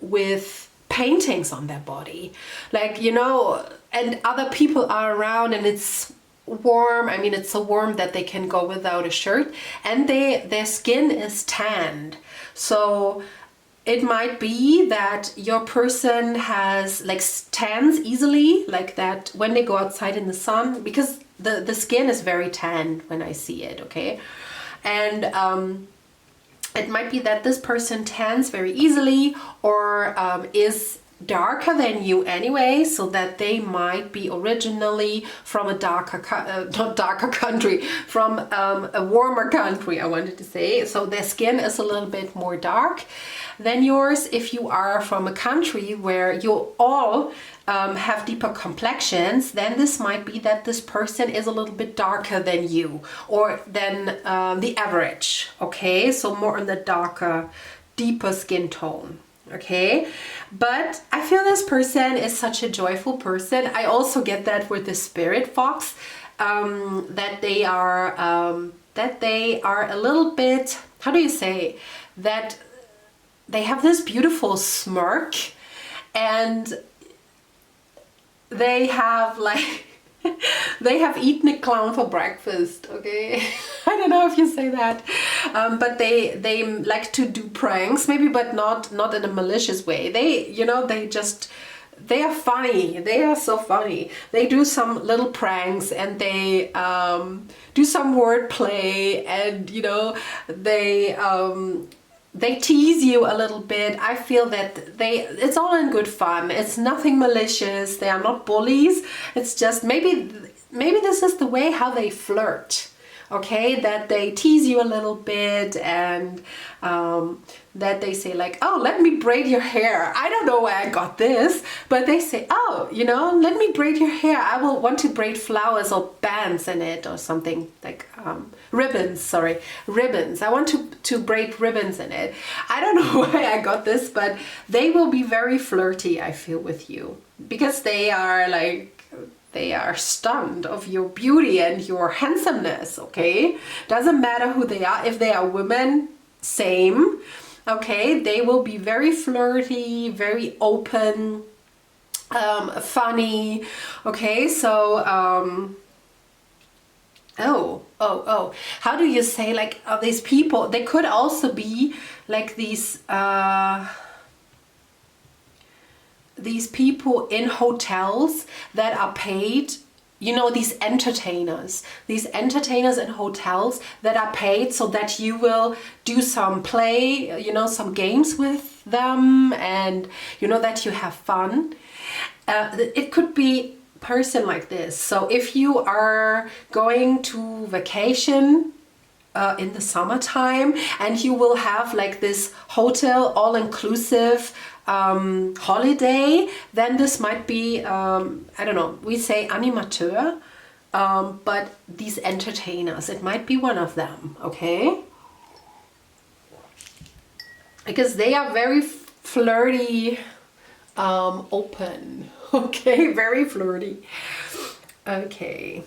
with paintings on their body, like, you know, and other people are around and it's warm. I mean, it's so warm that they can go without a shirt, and their skin is tanned. So it might be that your person has like tans easily, like that when they go outside in the sun, because the skin is very tanned when I see it, okay? And it might be that this person tans very easily, or is darker than you anyway, so that they might be originally from a not darker country, from a warmer country, I wanted to say. So their skin is a little bit more dark than yours. If you are from a country where you all have deeper complexions, then this might be that this person is a little bit darker than you, or than the average, okay? So more on the darker, deeper skin tone. Okay, but I feel this person is such a joyful person. I also get that with the spirit fox, that they are a little bit, how do you say, that they have this beautiful smirk, and they have like they have eaten a clown for breakfast, okay? I don't know if you say that, but they like to do pranks, maybe, but not in a malicious way. They, you know, they are funny. They are so funny. They do some little pranks, and they do some word play, and, you know, they tease you a little bit. I feel that it's all in good fun. It's nothing malicious. They are not bullies. It's just maybe this is the way how they flirt. Okay, that they tease you a little bit, and that they say like, oh, let me braid your hair. I don't know where I got this, but they say, oh, you know, let me braid your hair. I will want to braid flowers or bands in it, or something like ribbons, sorry, ribbons. I want to braid ribbons in it. I don't know why I got this, but they will be very flirty, I feel, with you, because they are like, they are stunned of your beauty and your handsomeness, okay? Doesn't matter who they are. If they are women, same, okay? They will be very flirty, very open, funny, okay? So, how do you say, like, these people, they could also be like these people in hotels that are paid, you know, these entertainers in hotels that are paid so that you will do some play, you know, some games with them, and, you know, that you have fun. It could be a person like this. So if you are going to vacation in the summertime, and you will have like this hotel all-inclusive holiday, then this might be, I don't know, we say animateur, but these entertainers, it might be one of them, okay? Because they are very flirty, open, okay, very flirty. Okay,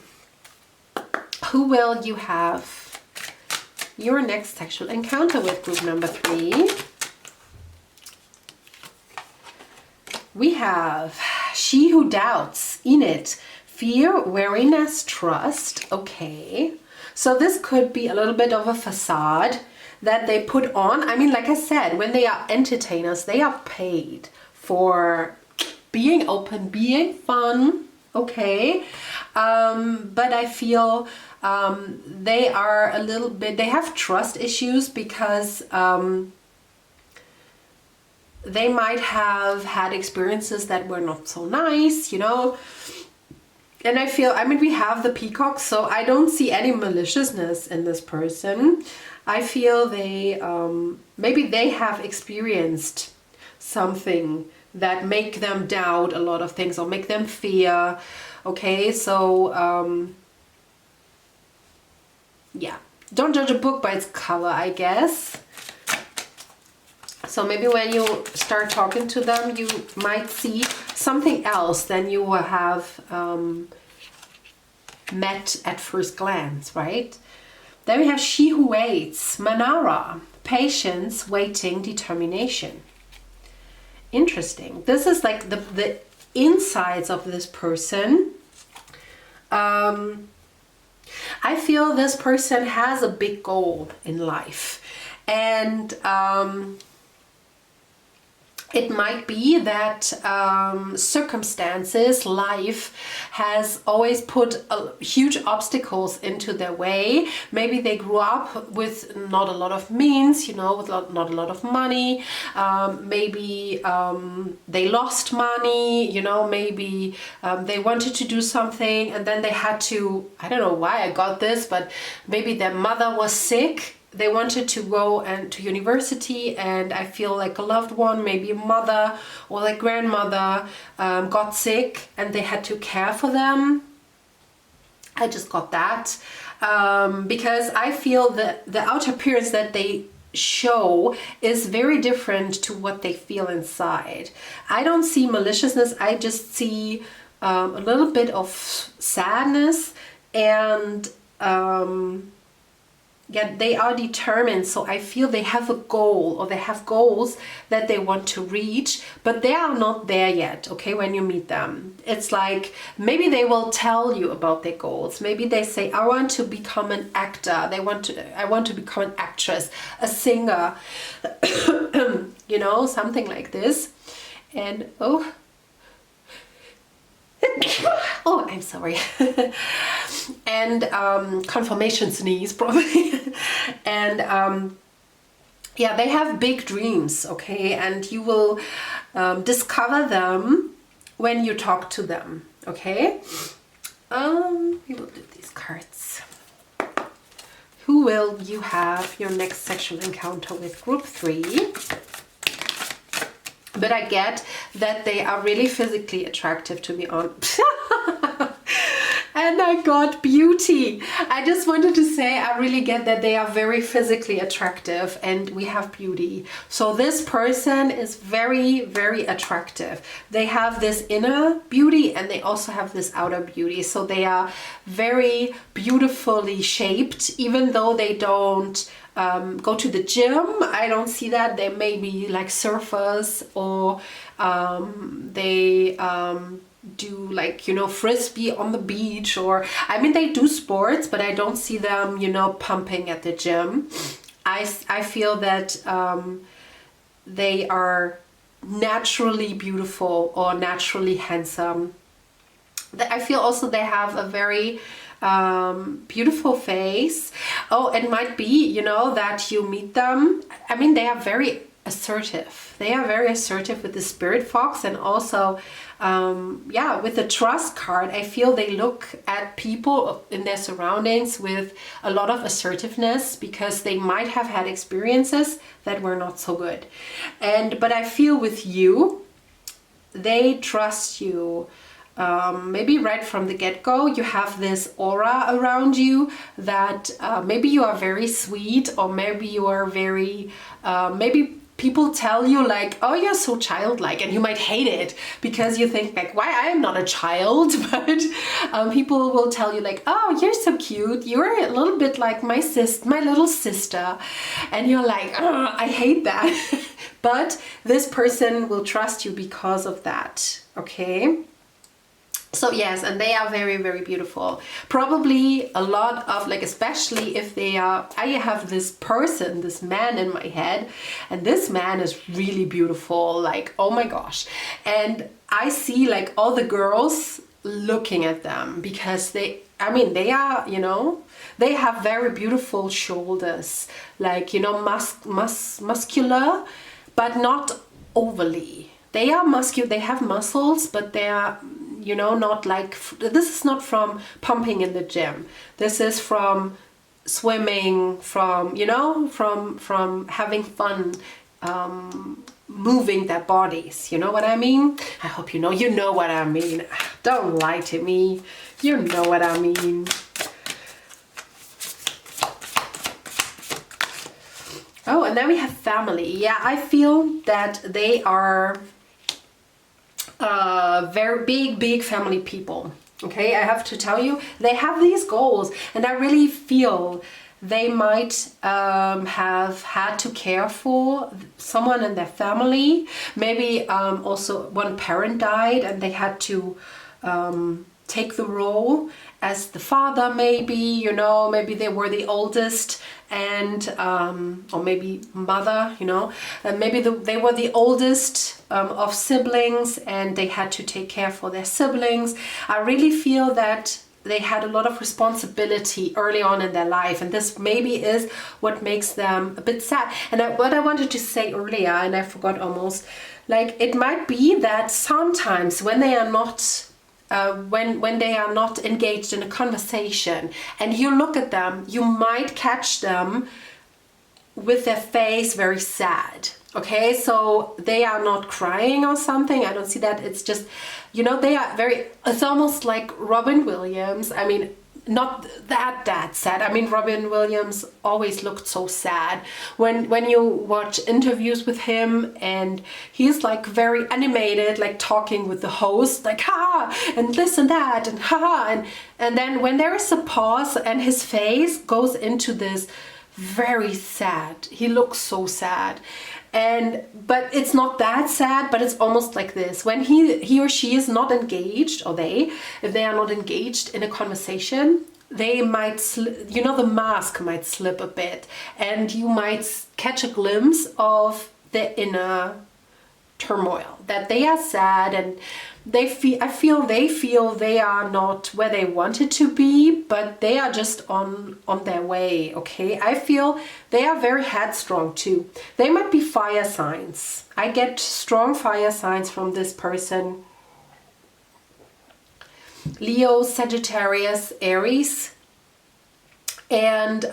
who will you have your next sexual encounter with? Group number 3. We have she who doubts, in it, fear, wariness, trust. Okay, so this could be a little bit of a facade that they put on. I mean, like I said, when they are entertainers, they are paid for being open, being fun, okay? But I feel they are a little bit, they have trust issues, because they might have had experiences that were not so nice, you know. And I feel, I mean, we have the peacock, so I don't see any maliciousness in this person. I feel they, maybe they have experienced something that make them doubt a lot of things, or make them fear. Okay, so, yeah, don't judge a book by its cover, I guess. So maybe when you start talking to them, you might see something else than you will have met at first glance, right? Then we have she who waits, Manara, patience, waiting, determination. Interesting. This is like the insides of this person. I feel this person has a big goal in life, and it might be that circumstances, life has always put huge obstacles into their way. Maybe they grew up with not a lot of means, you know, with not a lot of money. Maybe they lost money, you know, maybe they wanted to do something and then they had to, I don't know why I got this, but maybe their mother was sick. They wanted to go to university, and I feel like a loved one, maybe a mother or like grandmother, got sick and they had to care for them. I just got that because I feel that the outer appearance that they show is very different to what they feel inside. I don't see maliciousness, I just see a little bit of sadness, and yeah, they are determined. So I feel they have a goal, or they have goals that they want to reach, but they are not there yet. Okay, when you meet them, it's like maybe they will tell you about their goals. Maybe they say, I want to become an actor. I want to become an actress, a singer, you know, something like this. And oh, I'm sorry. And confirmation sneeze probably. And yeah, they have big dreams, okay, and you will discover them when you talk to them, okay. We will do these cards. Who will you have your next sexual encounter with? Group 3. But I get that they are really physically attractive, to be honest. And I got beauty. I just wanted to say I really get that they are very physically attractive, and we have beauty. So this person is very, very attractive. They have this inner beauty and they also have this outer beauty. So they are very beautifully shaped, even though they don't go to the gym. I don't see that. They may be like surfers, or they do like, you know, frisbee on the beach, or I mean they do sports, but I don't see them, you know, pumping at the gym. I feel that they are naturally beautiful or naturally handsome. I feel also they have a very beautiful face. Oh, it might be, you know, that you meet them. I mean, they are very assertive. They are very assertive with the Spirit Fox, and also yeah, with the Trust card, I feel they look at people in their surroundings with a lot of assertiveness, because they might have had experiences that were not so good. But I feel with you, they trust you. Maybe right from the get-go you have this aura around you that maybe you are very sweet, or maybe you are very maybe people tell you like, oh, you're so childlike, and you might hate it because you think like, why, I am not a child. But people will tell you like, oh, you're so cute, you're a little bit like my little sister, and you're like, oh, I hate that. But this person will trust you because of that, okay? So yes, and they are very, very beautiful. Probably a lot of like, especially if they are, I have this person, this man in my head, and this man is really beautiful, like, oh my gosh. And I see like all the girls looking at them because they, I mean, they are, you know, they have very beautiful shoulders, like, you know, muscular, but not overly. They are muscular, they have muscles, but they are, you know, not like, this is not from pumping in the gym. This is from swimming, from, you know, from having fun, moving their bodies. You know what I mean? I hope you know what I mean. Don't lie to me. You know what I mean. Oh, and then we have family. Yeah, I feel that they are very big family people. Okay, I have to tell you, they have these goals, and I really feel they might have had to care for someone in their family. Maybe also one parent died and they had to take the role as the father, maybe, you know, maybe they were the oldest, and or maybe mother, you know, and maybe they were the oldest of siblings, and they had to take care for their siblings. I really feel that they had a lot of responsibility early on in their life, and this maybe is what makes them a bit sad. And what I wanted to say earlier, and I forgot almost, like, it might be that sometimes when they are not when they are not engaged in a conversation and you look at them, you might catch them with their face very sad. Okay, so they are not crying or something. I don't see that. It's just, you know, they are very, it's almost like Robin Williams. I mean, not that sad. I mean, Robin Williams always looked so sad when you watch interviews with him, and he's like very animated, like talking with the host, like ha and this and that and ha, and then when there is a pause and his face goes into this very sad, he looks so sad. But it's not that sad, but it's almost like this. When he or she is not engaged, or if they are not engaged in a conversation, they might, you know, the mask might slip a bit, and you might catch a glimpse of the inner turmoil, that they are sad, and they feel they are not where they wanted to be, but they are just on their way. Okay, I feel they are very headstrong too. They might be fire signs. I get strong fire signs from this person. Leo, Sagittarius, Aries, and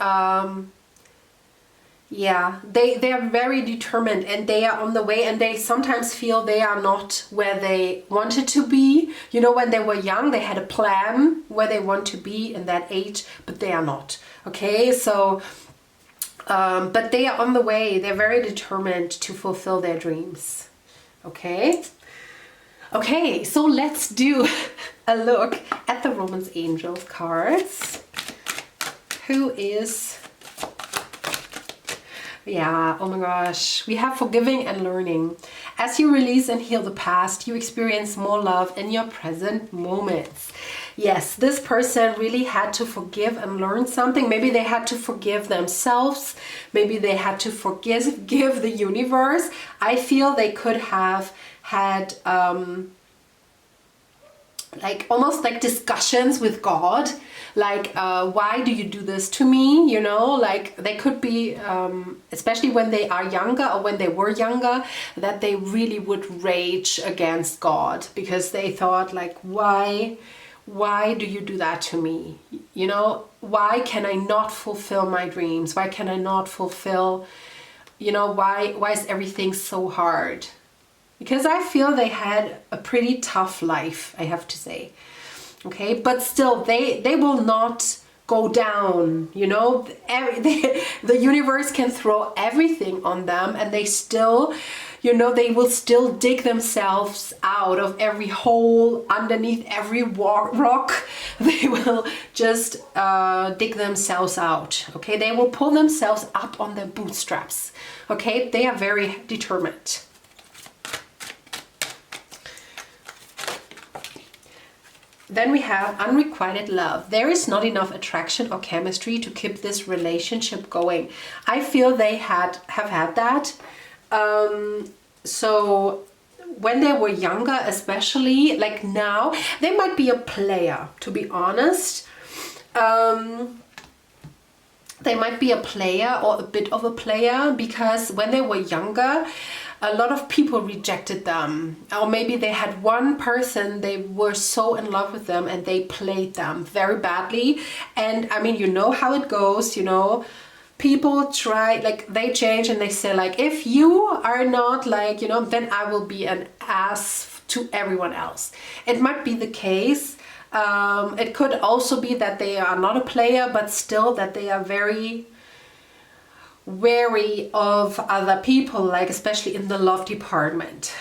yeah, they are very determined, and they are on the way, and they sometimes feel they are not where they wanted to be. You know, when they were young, they had a plan where they want to be in that age, but they are not. Okay, so but they are on the way. They're very determined to fulfill their dreams. Okay, so let's do a look at the Romance Angels cards. Who is... Yeah, oh my gosh, we have forgiving and learning. As you release and heal the past, you experience more love in your present moments. Yes, this person really had to forgive and learn something. Maybe they had to forgive themselves. Maybe they had to forgive the universe. I feel they could have had like almost like discussions with God, like why do you do this to me, you know, like they could be especially when they are younger, or when they were younger, that they really would rage against God because they thought like, why do you do that to me, you know, why can I not fulfill my dreams, why can I not fulfill, you know, why is everything so hard? Because I feel they had a pretty tough life, I have to say. Okay, but still, they will not go down, you know. The universe can throw everything on them, and they still, you know, they will still dig themselves out of every hole, underneath every rock. They will just dig themselves out. Okay, they will pull themselves up on their bootstraps. Okay, they are very determined. Then we have unrequited love. There is not enough attraction or chemistry to keep this relationship going. I feel they have had that. So when they were younger, especially, like now, they might be a player, to be honest. They might be a player, or a bit of a player, because when they were younger, a lot of people rejected them, or maybe they had one person, they were so in love with them and they played them very badly. And I mean, you know how it goes, you know, people try, like they change and they say like, if you are not like, you know, then I will be an ass to everyone else. It might be the case. It could also be that they are not a player, but still that they are very wary of other people, like especially in the love department.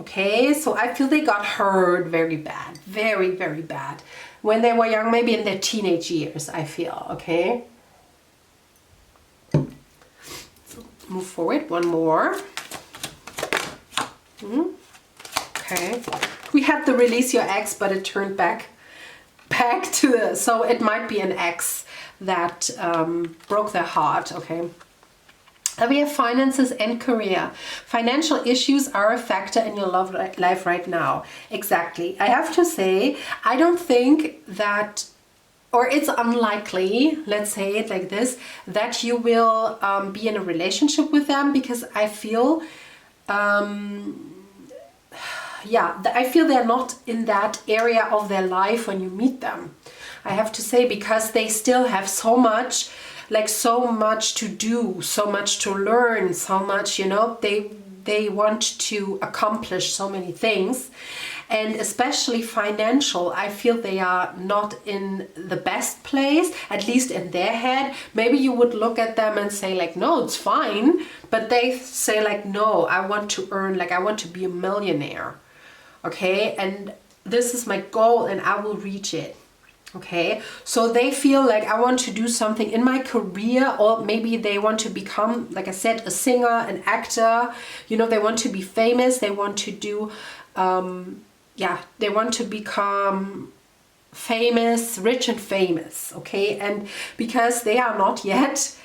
Okay, so I feel they got hurt very bad, very bad when they were young, maybe in their teenage years, I feel. Okay, move forward. One more. Okay. We had the release your ex, but it turned back to the, so it might be an ex that broke their heart. Okay. We have finances and career. Financial issues are a factor in your love life right now. Exactly. I have to say, I don't think that, or it's unlikely, let's say it like this, that you will be in a relationship with them, because I feel, yeah, I feel they're not in that area of their life when you meet them. I have to say, because they still have so much, like so much to do, so much to learn, so much, you know, they want to accomplish so many things. And especially financial, I feel they are not in the best place, at least in their head. Maybe you would look at them and say like, no, it's fine. But they say like, no, I want to earn, like I want to be a millionaire. Okay, and this is my goal and I will reach it. Okay, so they feel like I want to do something in my career, or maybe they want to become, like I said, a singer, an actor, you know, they want to be famous, they want to do, yeah, they want to become famous, rich and famous, okay, and because they are not yet,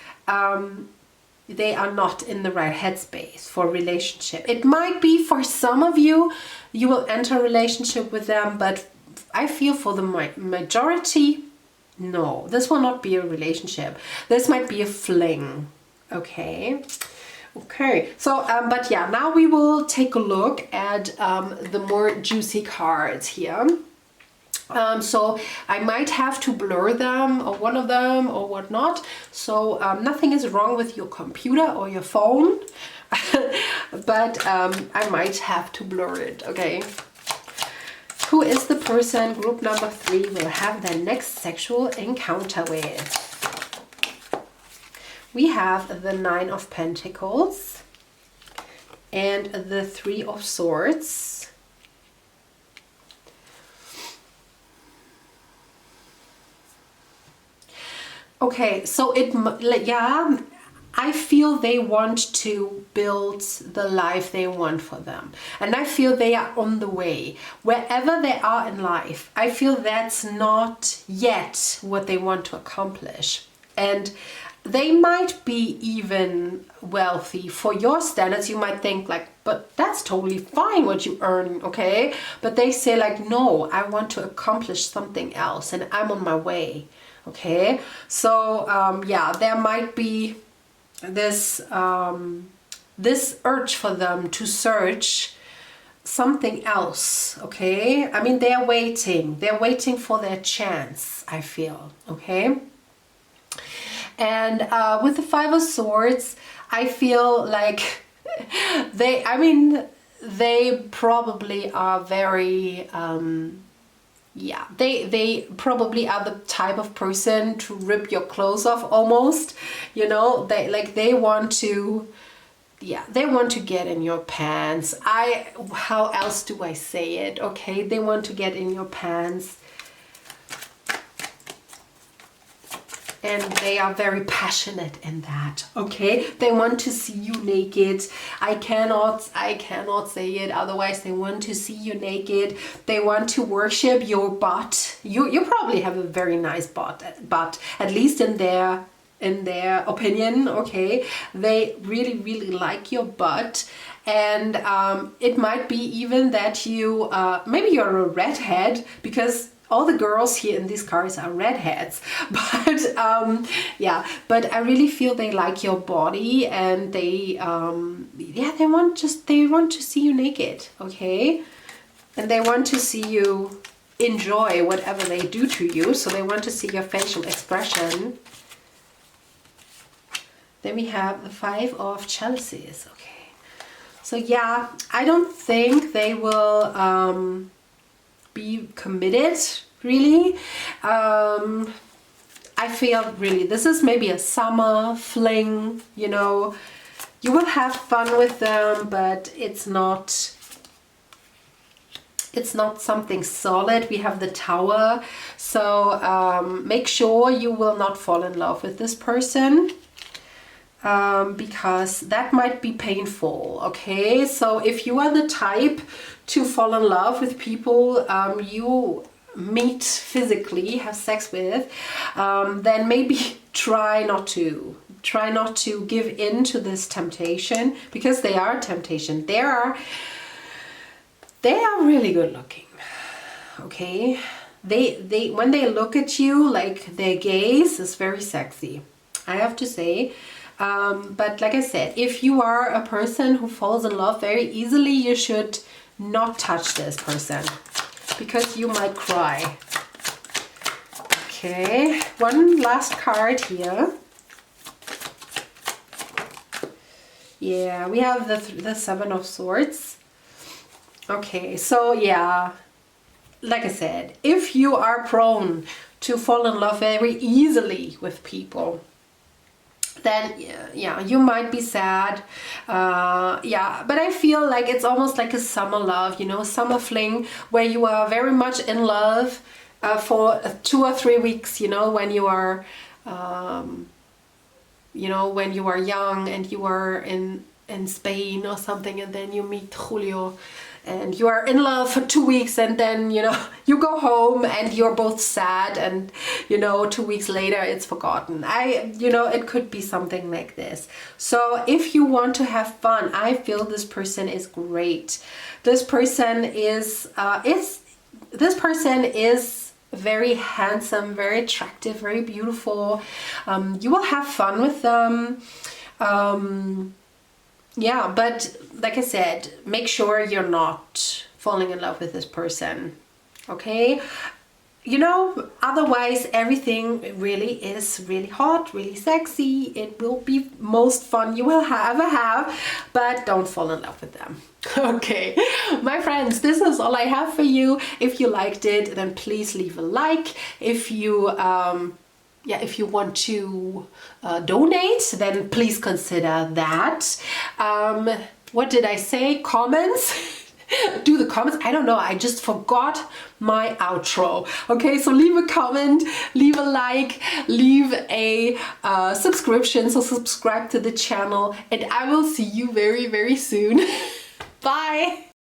they are not in the right headspace for a relationship. It might be for some of you, you will enter a relationship with them, but I feel for the majority, no, this will not be a relationship. This might be a fling, okay? Okay, so, but yeah, now we will take a look at the more juicy cards here. So I might have to blur them, or one of them, or whatnot. So nothing is wrong with your computer or your phone, but I might have to blur it, okay? Who is the person group number 3 will have their next sexual encounter with? We have the 9 of Pentacles and the 3 of Swords. Okay, so yeah, I feel they want to build the life they want for them. And I feel they are on the way. Wherever they are in life, I feel that's not yet what they want to accomplish. And they might be even wealthy. For your standards, you might think like, but that's totally fine what you earn, okay? But they say like, no, I want to accomplish something else and I'm on my way, okay? So yeah, there might be this this urge for them to search something else, okay? I mean, they're waiting for their chance, I feel, okay? And with the 5 of Swords, I feel like they probably are very yeah, they probably are the type of person to rip your clothes off almost, you know, they want to, yeah, they want to get in your pants. How else do I say it? Okay, they want to get in your pants. And they are very passionate in that, okay? They want to see you naked. I cannot say it otherwise. They want to see you naked. They want to worship your butt. You probably have a very nice butt, at least in their opinion, okay? They really, really like your butt. And it might be even that you, maybe you're a redhead, because all the girls here in these cards are redheads, but yeah, but I really feel they like your body, and they yeah, they want to see you naked, okay? And they want to see you enjoy whatever they do to you, so they want to see your facial expression. Then we have the 5 of Chalices, okay? So yeah, I don't think they will be committed, really. I feel really this is maybe a summer fling, you know. You will have fun with them, but it's not something solid. We have the Tower, so make sure you will not fall in love with this person. because that might be painful, okay? So if you are the type to fall in love with people you meet physically, have sex with, then maybe try not to give in to this temptation, because they are a temptation. They are really good looking, okay? They when they look at you, like, their gaze is very sexy, I have to say. But like I said, if you are a person who falls in love very easily, you should not touch this person, because you might cry. Okay, one last card here. Yeah, we have the Seven of Swords. Okay, so yeah, like I said, if you are prone to fall in love very easily with people, then yeah, you might be sad. Yeah, but I feel like it's almost like a summer love, you know, summer fling, where you are very much in love for 2 or 3 weeks, you know, when you are you know, when you are young and you are in Spain or something, and then you meet Julio and you are in love for 2 weeks, and then, you know, you go home and you're both sad, and, you know, 2 weeks later it's forgotten. You know, it could be something like this. So if you want to have fun, I feel this person is great. This person is very handsome, very attractive, very beautiful. You will have fun with them. Yeah, but like I said, make sure you're not falling in love with this person, okay? You know, otherwise everything really is really hot, really sexy. It will be most fun you will ever have, but don't fall in love with them. Okay, my friends, this is all I have for you. If you liked it, then please leave a like. If you if you want to donate, then please consider that. What did I say? Comments? Do the comments. I don't know, I just forgot my outro. Okay, so leave a comment, leave a like, leave a subscription, so subscribe to the channel, and I will see you very, very soon. Bye.